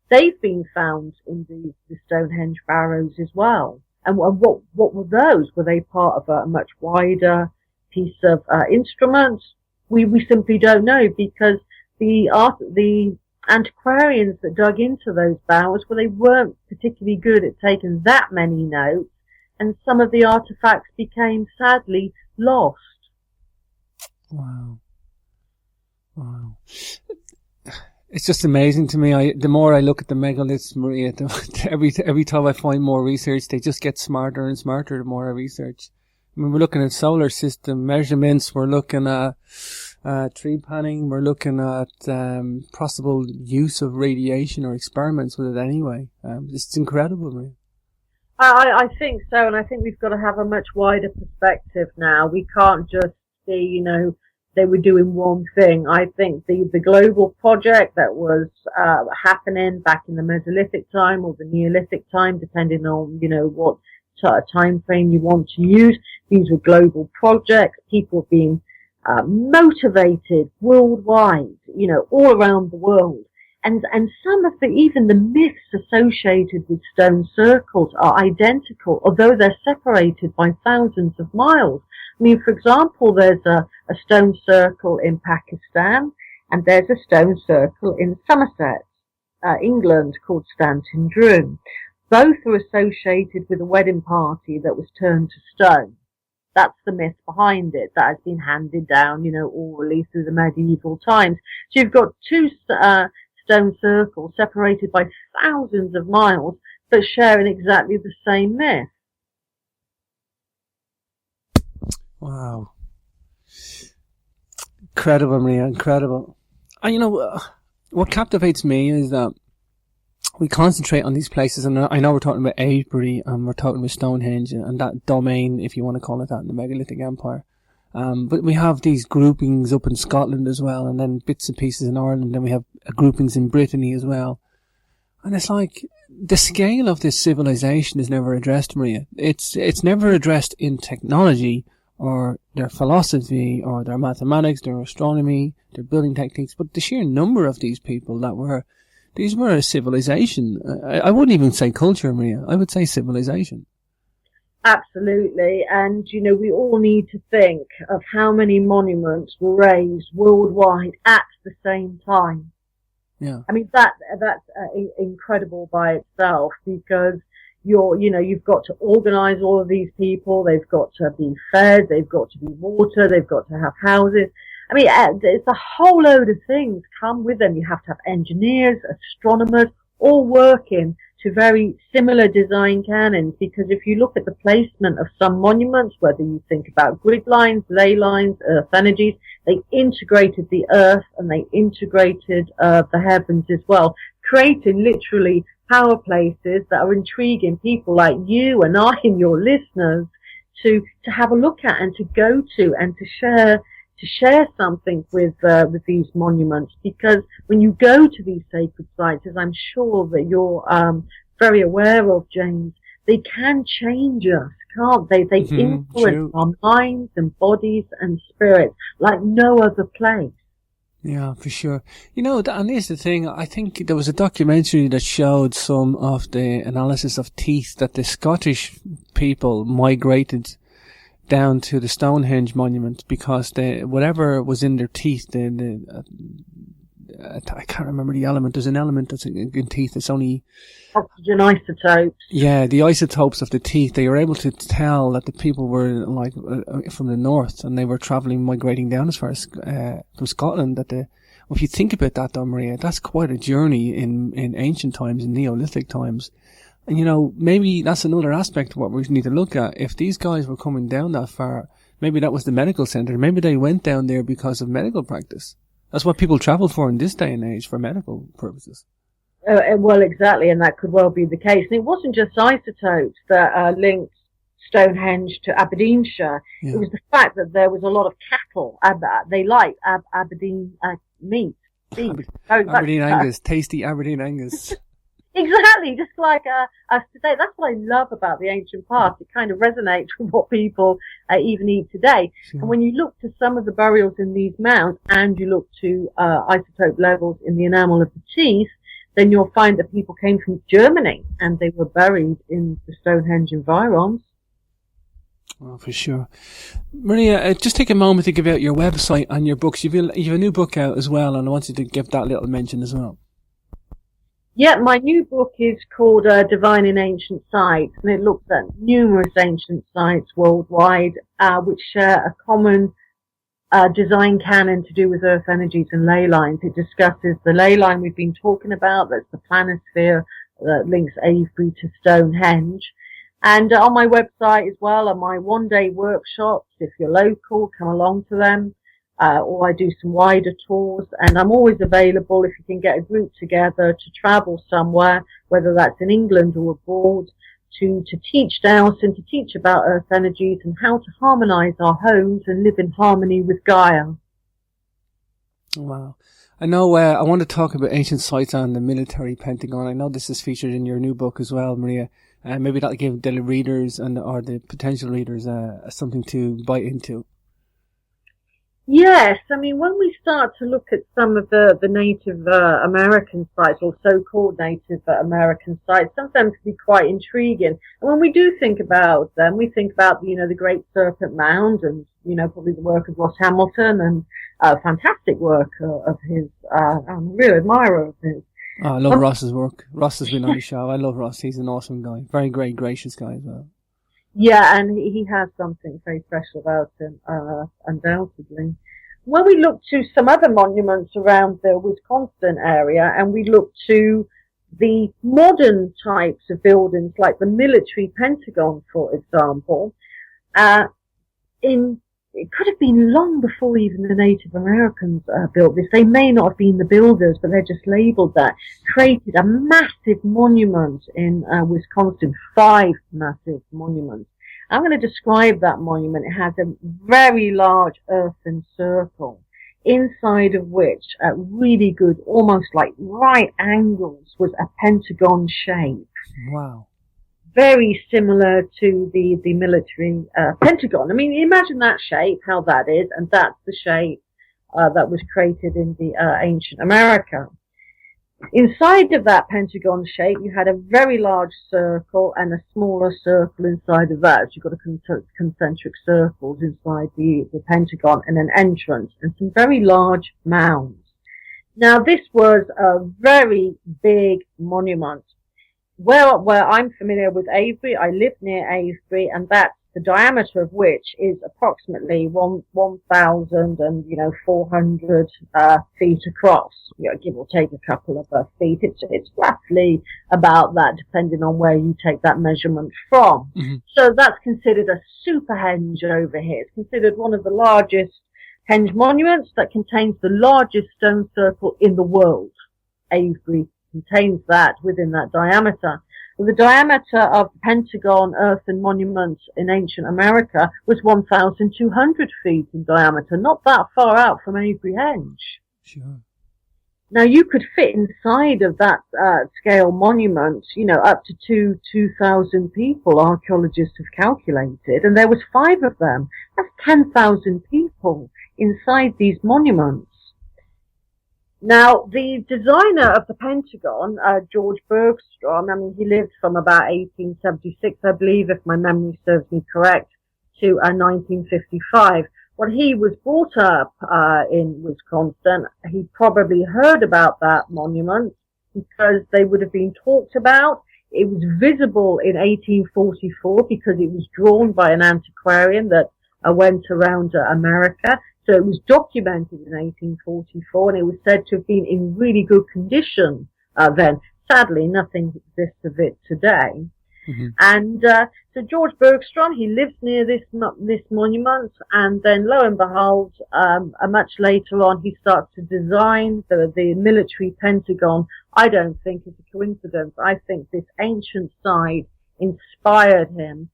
They've been found in the Stonehenge barrows as well. And what were those? Were they part of a much wider piece of instruments? We simply don't know, because the antiquarians that dug into those barrows, well, they weren't particularly good at taking that many notes, and some of the artifacts became sadly lost. Wow. It's just amazing to me. The more I look at the megaliths, Maria, every time I find more research, they just get smarter and smarter the more I research. I mean, we're looking at solar system measurements, we're looking at tree panning, we're looking at possible use of radiation or experiments with it anyway. It's incredible, Maria. I think so, and I think we've got to have a much wider perspective now. We can't just see, you know, they were doing one thing. I think the global project that was happening back in the Mesolithic time or the Neolithic time, depending on, you know, what time frame you want to use. These were global projects. People being motivated worldwide, you know, all around the world. And some of even the myths associated with stone circles are identical, although they're separated by thousands of miles. I mean, for example, there's a stone circle in Pakistan, and there's a stone circle in Somerset, England, called Stanton Drum. Both are associated with a wedding party that was turned to stone. That's the myth behind it. That has been handed down, you know, orally through the medieval times. So you've got two stone circles separated by thousands of miles, but sharing exactly the same myth. Wow. Incredible, Maria, incredible. And what captivates me is that we concentrate on these places, and I know we're talking about Avebury and we're talking about Stonehenge and that domain, if you want to call it that, in the megalithic empire. But we have these groupings up in Scotland as well, and then bits and pieces in Ireland, and we have groupings in Brittany as well. And it's like the scale of this civilization is never addressed, Maria. It's never addressed in technology or their philosophy or their mathematics, their astronomy, their building techniques, but the sheer number of these people these were a civilization. I wouldn't even say culture, Maria. I would say civilization. Absolutely. And, we all need to think of how many monuments were raised worldwide at the same time. Yeah. I mean, that's incredible by itself, because you've got to organize all of these people. They've got to be fed. They've got to be watered. They've got to have houses. I mean, it's a whole load of things come with them. You have to have engineers, astronomers, all working to very similar design canons, because if you look at the placement of some monuments, whether you think about grid lines, ley lines, earth energies, they integrated the earth and they integrated the heavens as well, creating literally power places that are intriguing people like you and I and your listeners to have a look at and to go to and to share something with these monuments. Because when you go to these sacred sites, as I'm sure that you're very aware of, James, they can change us, can't they? They influence true. our minds and bodies and spirits like no other place. Yeah, for sure. And here's the thing. I think there was a documentary that showed some of the analysis of teeth that the Scottish people migrated down to the Stonehenge monument because whatever was in their teeth, I can't remember the element. There's an element that's in teeth. It's only oxygen isotopes. Yeah, the isotopes of the teeth. They were able to tell that the people were from the north, and they were migrating down as far as from Scotland. If you think about that, though, Maria, that's quite a journey in ancient times, in Neolithic times. And maybe that's another aspect of what we need to look at. If these guys were coming down that far, maybe that was the medical center. Maybe they went down there because of medical practice. That's what people travel for in this day and age, for medical purposes. Well, exactly, and that could well be the case. And it wasn't just isotopes that linked Stonehenge to Aberdeenshire. Yeah. It was the fact that there was a lot of cattle. They like Aberdeen meat. Aberdeen Angus, tasty Aberdeen Angus. Exactly, just like us today. That's what I love about the ancient past. It kind of resonates with what people even eat today. Sure. And when you look to some of the burials in these mounds, and you look to isotope levels in the enamel of the teeth, then you'll find that people came from Germany and they were buried in the Stonehenge environs. Oh, for sure. Maria, just take a moment to give out your website and your books. You've a new book out as well, and I want you to give that little mention as well. Yeah, my new book is called Divine in Ancient Sites, and it looks at numerous ancient sites worldwide, which share a common design canon to do with earth energies and ley lines. It discusses the ley line we've been talking about, that's the planisphere that links Avebury to Stonehenge. And on my website as well are my one-day workshops. If you're local, come along to them. Or I do some wider tours, and I'm always available if you can get a group together to travel somewhere, whether that's in England or abroad, to teach Dowse and to teach about earth energies and how to harmonise our homes and live in harmony with Gaia. Wow. I know I want to talk about ancient sites and the military Pentagon. I know this is featured in your new book as well, Maria. Maybe that'll give the readers or the potential readers something to bite into. Yes, I mean, when we start to look at some of the Native American sites, or so-called Native American sites, some of them can be quite intriguing. And when we do think about them, we think about, the Great Serpent Mound and, probably the work of Ross Hamilton and fantastic work of his. I'm a real admirer of his. Oh, I love Ross's work. Ross has been on the show. I love Ross. He's an awesome guy. Very great, gracious guy as well. Yeah, and he has something very special about him, undoubtedly. When we look to some other monuments around the Wisconsin area, and we look to the modern types of buildings, like the military Pentagon, for example, it could have been long before even the Native Americans built this. They may not have been the builders, but they're just labeled that. Created a massive monument in Wisconsin, 5 massive monuments. I'm going to describe that monument. It has a very large earthen circle, inside of which, at really good, almost like right angles, was a pentagon shape. Wow. Very similar to the military Pentagon. I mean, imagine that shape, how that is, and that's the shape that was created in the ancient America. Inside of that pentagon shape, you had a very large circle and a smaller circle inside of that. So you've got a concentric circles inside the pentagon, and an entrance, and some very large mounds. Now, this was a very big monument. Where I'm familiar with Avery, I live near Avery, and that's the diameter of which is approximately 1,400 feet across, give or take a couple of feet. It's roughly about that, depending on where you take that measurement from. Mm-hmm. So that's considered a super henge over here. It's considered one of the largest henge monuments that contains the largest stone circle in the world. Avery contains that within that diameter. Well, the diameter of the Pentagon earthen monument in ancient America was 1,200 feet in diameter, not that far out from Avery Henge. Sure. Now, you could fit inside of that scale monument, up to 2,000 people, archaeologists have calculated, and there was 5 of them. That's 10,000 people inside these monuments. Now, the designer of the Pentagon, George Bergstrom, he lived from about 1876, I believe, if my memory serves me correct, to 1955. When he was brought up in Wisconsin, he probably heard about that monument because they would have been talked about. It was visible in 1844 because it was drawn by an antiquarian that went around America. So it was documented in 1844, and it was said to have been in really good condition then. Sadly, nothing exists of it today. Mm-hmm. And so George Bergstrom, he lives near this monument, and then lo and behold, much later on, he starts to design the military Pentagon. I don't think it's a coincidence. I think this ancient site inspired him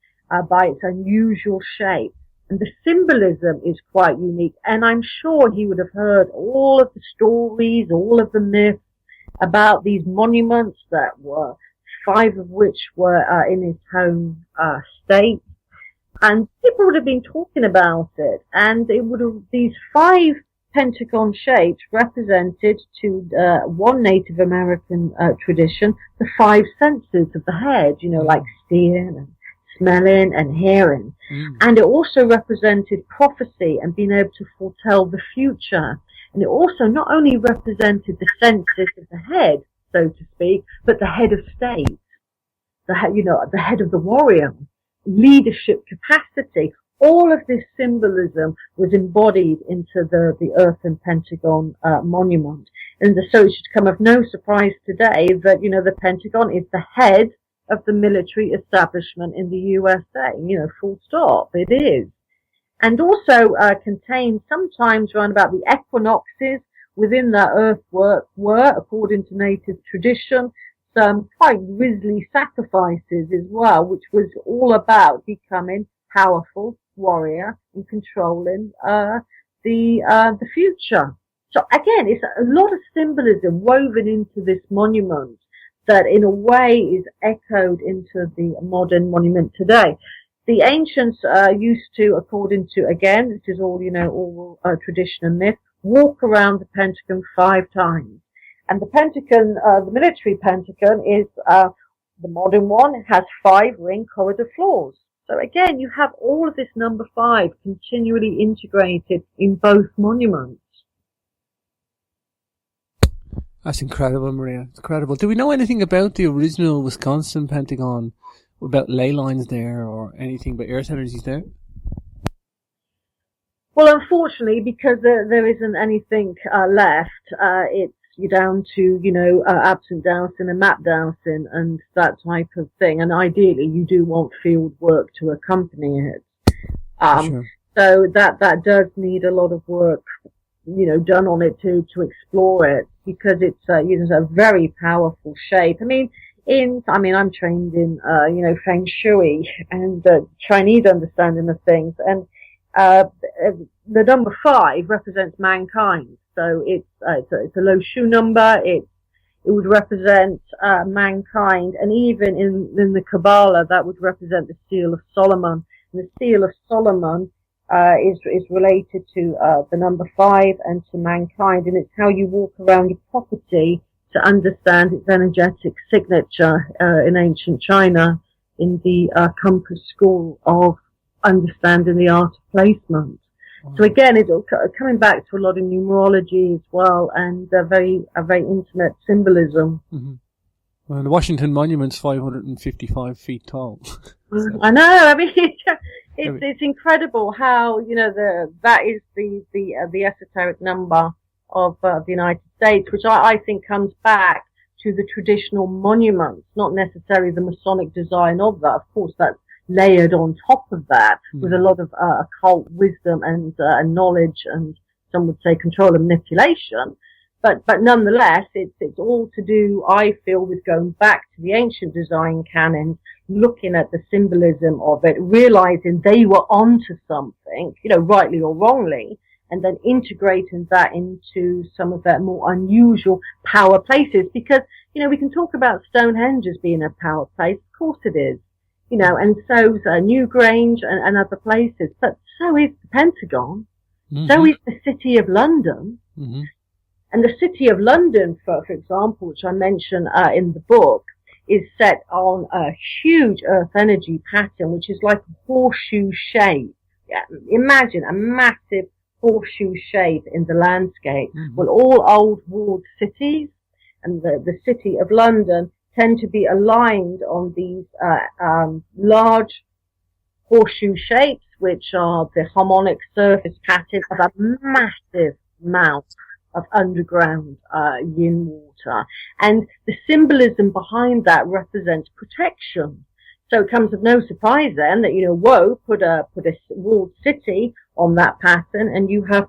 by its unusual shape. And the symbolism is quite unique. And I'm sure he would have heard all of the stories, all of the myths about these monuments that were 5 of which were in his home state. And people would have been talking about it. And it would have, these 5 pentagon shapes represented to one Native American tradition, the 5 senses of the head, like seeing and smelling and hearing. And it also represented prophecy and being able to foretell the future. And it also not only represented the senses of the head, so to speak, but the head of state, the head of the warrior, leadership capacity. All of this symbolism was embodied into the earthen Pentagon monument. And so it should come of no surprise today that, the Pentagon is the head of the military establishment in the USA, full stop, it is. And also contains sometimes around about the equinoxes within that earthwork were, according to native tradition, some quite grisly sacrifices as well, which was all about becoming powerful warrior and controlling the future. So again, it's a lot of symbolism woven into this monument that in a way is echoed into the modern monument today. The ancients used to, according to, again, this is all, all tradition and myth, walk around the Pentagon 5 times. And the Pentagon, the military Pentagon is, the modern one, has 5 ring corridor floors. So again, you have all of this number 5 continually integrated in both monuments. That's incredible, Maria. It's incredible. Do we know anything about the original Wisconsin Pentagon, about ley lines there or anything about earth energies there? Well, unfortunately, because there isn't anything left, you're down to, absent dowsing and map dowsing and that type of thing. And ideally, you do want field work to accompany it. Sure. So that does need a lot of work, done on it to explore it, because it's a very powerful shape. I'm trained in Feng Shui and Chinese understanding of things, and the number 5 represents mankind. So it's a low shoe number. It would represent mankind, and even in the Kabbalah, that would represent the Seal of Solomon. And the Seal of Solomon is related to the number 5 and to mankind, and it's how you walk around your property to understand its energetic signature in ancient China, in the compass school of understanding the art of placement. So again, it's coming back to a lot of numerology as well, and a very intimate symbolism. Mm-hmm. Well, the Washington Monument's 555 feet tall. I know. It's incredible how that is the esoteric number of the United States, which I think comes back to the traditional monuments, not necessarily the Masonic design of that. Of course, that's layered on top of that with a lot of occult wisdom and knowledge, and some would say control and manipulation. But nonetheless, it's all to do, I feel, with going back to the ancient design canon, looking at the symbolism of it, realizing they were onto something, rightly or wrongly, and then integrating that into some of their more unusual power places. Because, we can talk about Stonehenge as being a power place. Of course it is. And so's Newgrange and other places. But so is the Pentagon. Mm-hmm. So is the City of London. Mm-hmm. And the City of London, for example, which I mention in the book, is set on a huge earth energy pattern, which is like a horseshoe shape. Yeah, imagine a massive horseshoe shape in the landscape. Mm-hmm. Well, all old walled cities and the City of London tend to be aligned on these large horseshoe shapes, which are the harmonic surface pattern of a massive amount of underground yin water. And the symbolism behind that represents protection. So it comes as no surprise then that, put a walled city on that pattern and you have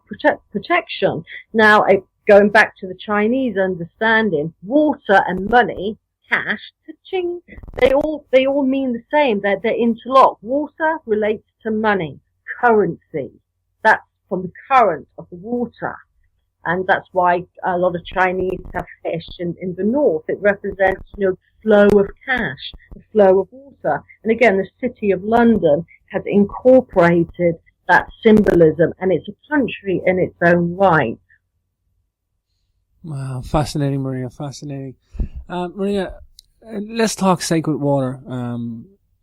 protection. Now, going back to the Chinese understanding, water and money, cash, ka-ching, they all mean the same. They're interlocked. Water relates to money, currency. That's from the current of the water. And that's why a lot of Chinese have fish in the north. It represents, the flow of cash, the flow of water. And again, the City of London has incorporated that symbolism, and it's a country in its own right. Wow, fascinating, Maria, fascinating. Maria, let's talk sacred water.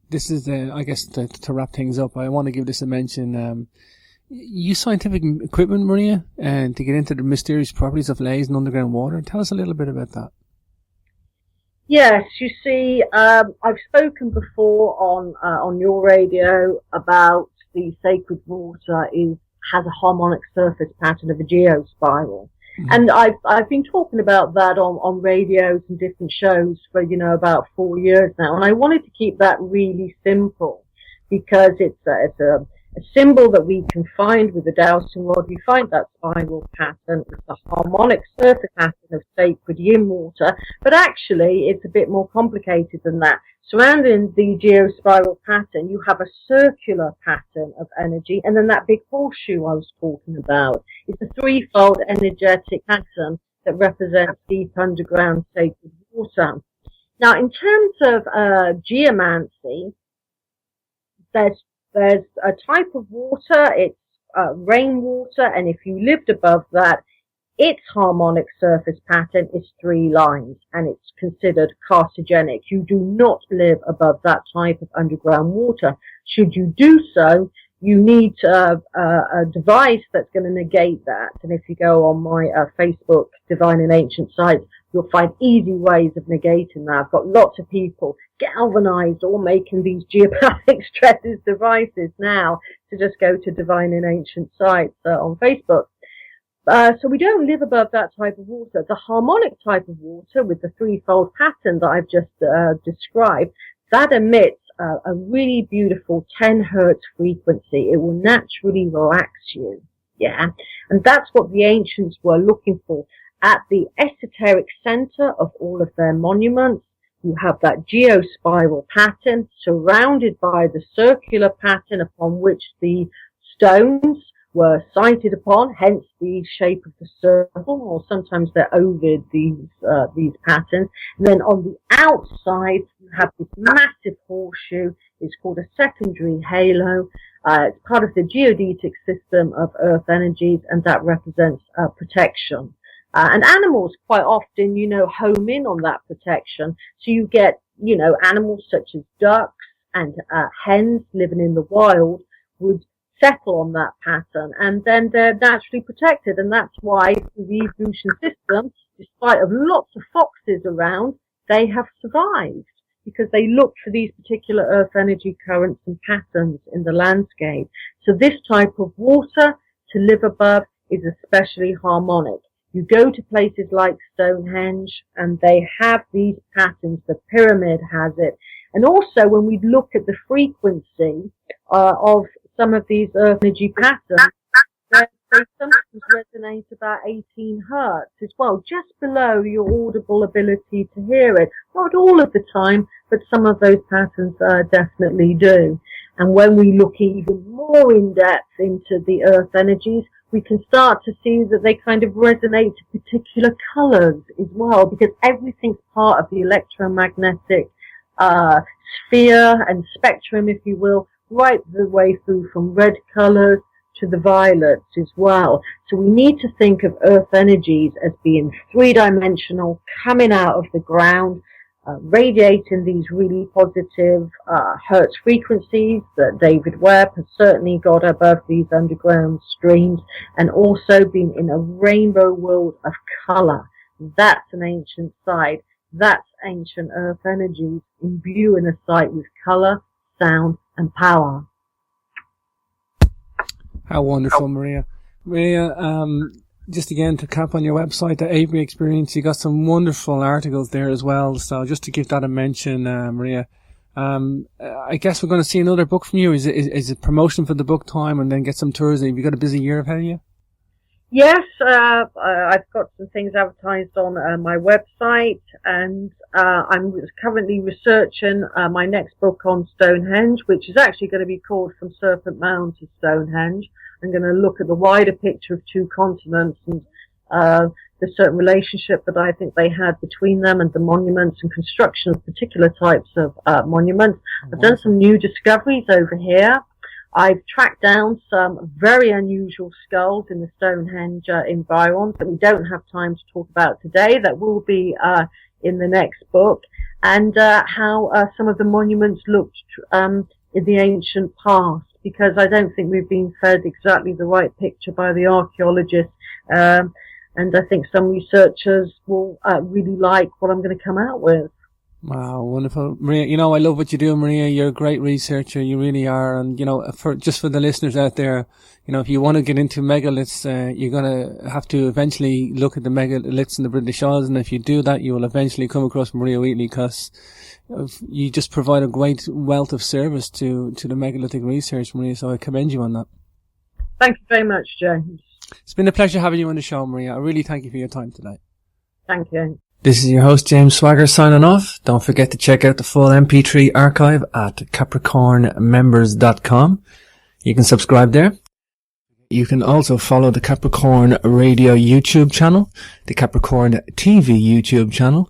This is to wrap things up, I want to give this a mention. You use scientific equipment, Maria, and to get into the mysterious properties of lays and underground water. Tell us a little bit about that. Yes, you see, I've spoken before on your radio about the sacred water has a harmonic surface pattern of a geospiral. Mm-hmm. And I've been talking about that on radios and different shows for, about 4 years now. And I wanted to keep that really simple because it's a symbol that we can find with the dowsing rod. We find that spiral pattern, the harmonic surface pattern of sacred yin water, but actually it's a bit more complicated than that. Surrounding the geospiral pattern, you have a circular pattern of energy, and then that big horseshoe I was talking about is a threefold energetic pattern that represents deep underground sacred water. Now, in terms of geomancy, there's a type of water, it's rainwater, and if you lived above that, its harmonic surface pattern is 3 lines, and it's considered carcinogenic. You do not live above that type of underground water. Should you do so, you need a device that's going to negate that. And if you go on my Facebook Divine and Ancient site, you'll find easy ways of negating that. I've got lots of people galvanized or making these geopathic stresses devices now to just go to divine and ancient sites on Facebook. So we don't live above that type of water. The harmonic type of water with the threefold pattern that I've just described, that emits a really beautiful 10 hertz frequency. It will naturally relax you. Yeah. And that's what the ancients were looking for. At the esoteric center of all of their monuments, you have that geospiral pattern surrounded by the circular pattern upon which the stones were sited upon, hence the shape of the circle, or sometimes they're ovid, these patterns. And then on the outside, you have this massive horseshoe. It's called a secondary halo. It's part of the geodetic system of earth energies, and that represents protection. And animals quite often, home in on that protection. So you get, animals such as ducks and hens living in the wild would settle on that pattern, and then they're naturally protected. And that's why through the evolution system, despite of lots of foxes around, they have survived, because they look for these particular earth energy currents and patterns in the landscape. So this type of water to live above is especially harmonic. You go to places like Stonehenge and they have these patterns. The pyramid has it. And also when we look at the frequency of some of these earth energy patterns, they sometimes resonate about 18 hertz as well, just below your audible ability to hear it. Not all of the time, but some of those patterns definitely do. And when we look even more in depth into the earth energies, we can start to see that they kind of resonate to particular colors as well, because everything's part of the electromagnetic sphere and spectrum, if you will, right the way through from red colors to the violets as well. So we need to think of earth energies as being three-dimensional, coming out of the ground, radiating these really positive hertz frequencies that David Webb has certainly got above these underground streams, and also being in a rainbow world of color. That's an ancient site. That's ancient earth energies imbuing a site with color, sound, and power. How wonderful, Maria. Maria, just again to cap on your website, the Avery Experience, you got some wonderful articles there as well. So just to give that a mention, Maria, I guess we're going to see another book from you. Is it promotion for the book time and then get some tours? Have you got a busy year ahead of you? Yes, I've got some things advertised on my website, and I'm currently researching my next book on Stonehenge, which is actually going to be called From Serpent Mound to Stonehenge. I'm going to look at the wider picture of two continents and the certain relationship that I think they had between them, and the monuments and construction of particular types of monuments. I've done some new discoveries over here. I've tracked down some very unusual skulls in the Stonehenge environs that we don't have time to talk about today. That will be in the next book, and how some of the monuments looked in the ancient past, because I don't think we've been fed exactly the right picture by the archaeologists, and I think some researchers will really like what I'm going to come out with. Wow, wonderful. Maria, I love what you do, Maria. You're a great researcher. You really are. And, for the listeners out there, if you want to get into megaliths, you're going to have to eventually look at the megaliths in the British Isles. And if you do that, you will eventually come across Maria Wheatley, because you just provide a great wealth of service to the megalithic research, Maria. So I commend you on that. Thank you very much, James. It's been a pleasure having you on the show, Maria. I really thank you for your time today. Thank you. This is your host, James Swagger, signing off. Don't forget to check out the full MP3 archive at capricornmembers.com. You can subscribe there. You can also follow the Capricorn Radio YouTube channel, the Capricorn TV YouTube channel,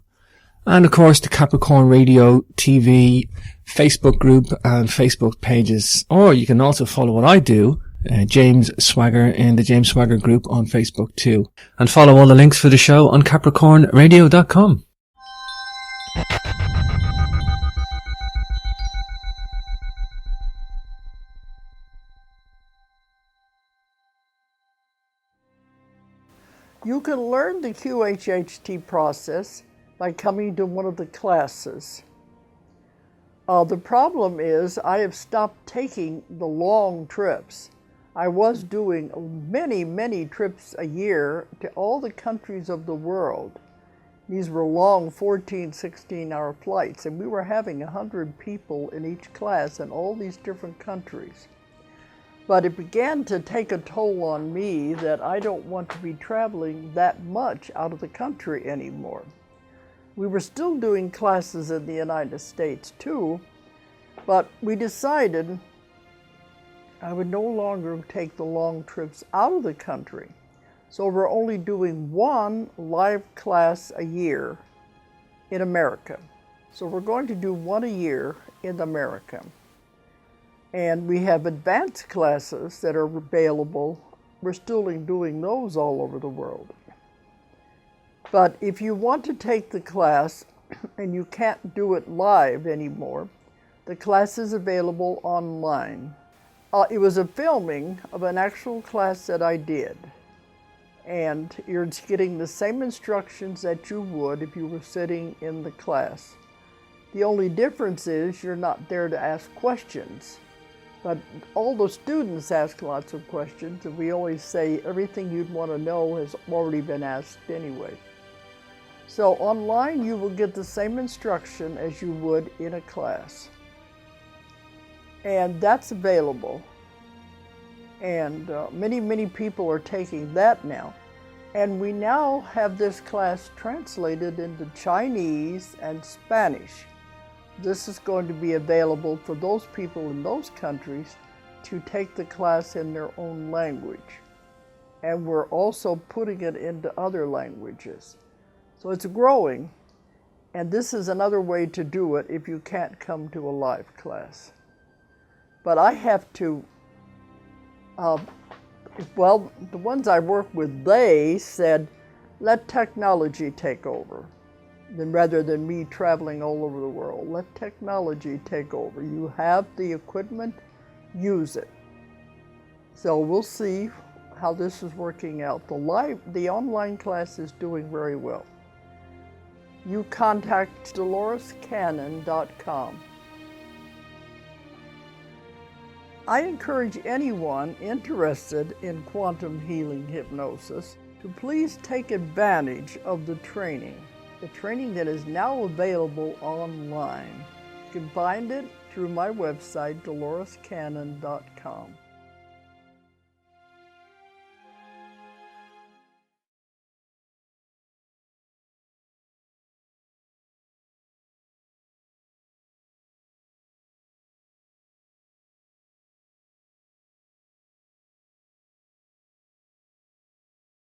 and of course the Capricorn Radio TV Facebook group and Facebook pages. Or you can also follow what I do, James Swagger, in the James Swagger group on Facebook too. And follow all the links for the show on capricornradio.com. You can learn the QHHT process by coming to one of the classes. The problem is I have stopped taking the long trips. I was doing many, many trips a year to all the countries of the world. These were long 14, 16-hour flights, and we were having 100 people in each class in all these different countries. But it began to take a toll on me that I don't want to be traveling that much out of the country anymore. We were still doing classes in the United States too, but we decided I would no longer take the long trips out of the country. So we're only doing one live class a year in America. So we're going to do one a year in America. And we have advanced classes that are available. We're still doing those all over the world. But if you want to take the class and you can't do it live anymore, the class is available online. It was a filming of an actual class that I did. And you're getting the same instructions that you would if you were sitting in the class. The only difference is you're not there to ask questions. But all the students ask lots of questions, and we always say everything you'd want to know has already been asked anyway. So online you will get the same instruction as you would in a class. And that's available. And many, many people are taking that now. And we now have this class translated into Chinese and Spanish. This is going to be available for those people in those countries to take the class in their own language. And we're also putting it into other languages. So it's growing, and this is another way to do it if you can't come to a live class. But I have to, well, the ones I work with, they said, let technology take over. Then rather than me traveling all over the world, let technology take over. You have the equipment, use it. So we'll see how this is working out. The online class is doing very well. You contact DoloresCannon.com. I encourage anyone interested in quantum healing hypnosis to please take advantage of the training that is now available online. You can find it through my website, DoloresCannon.com.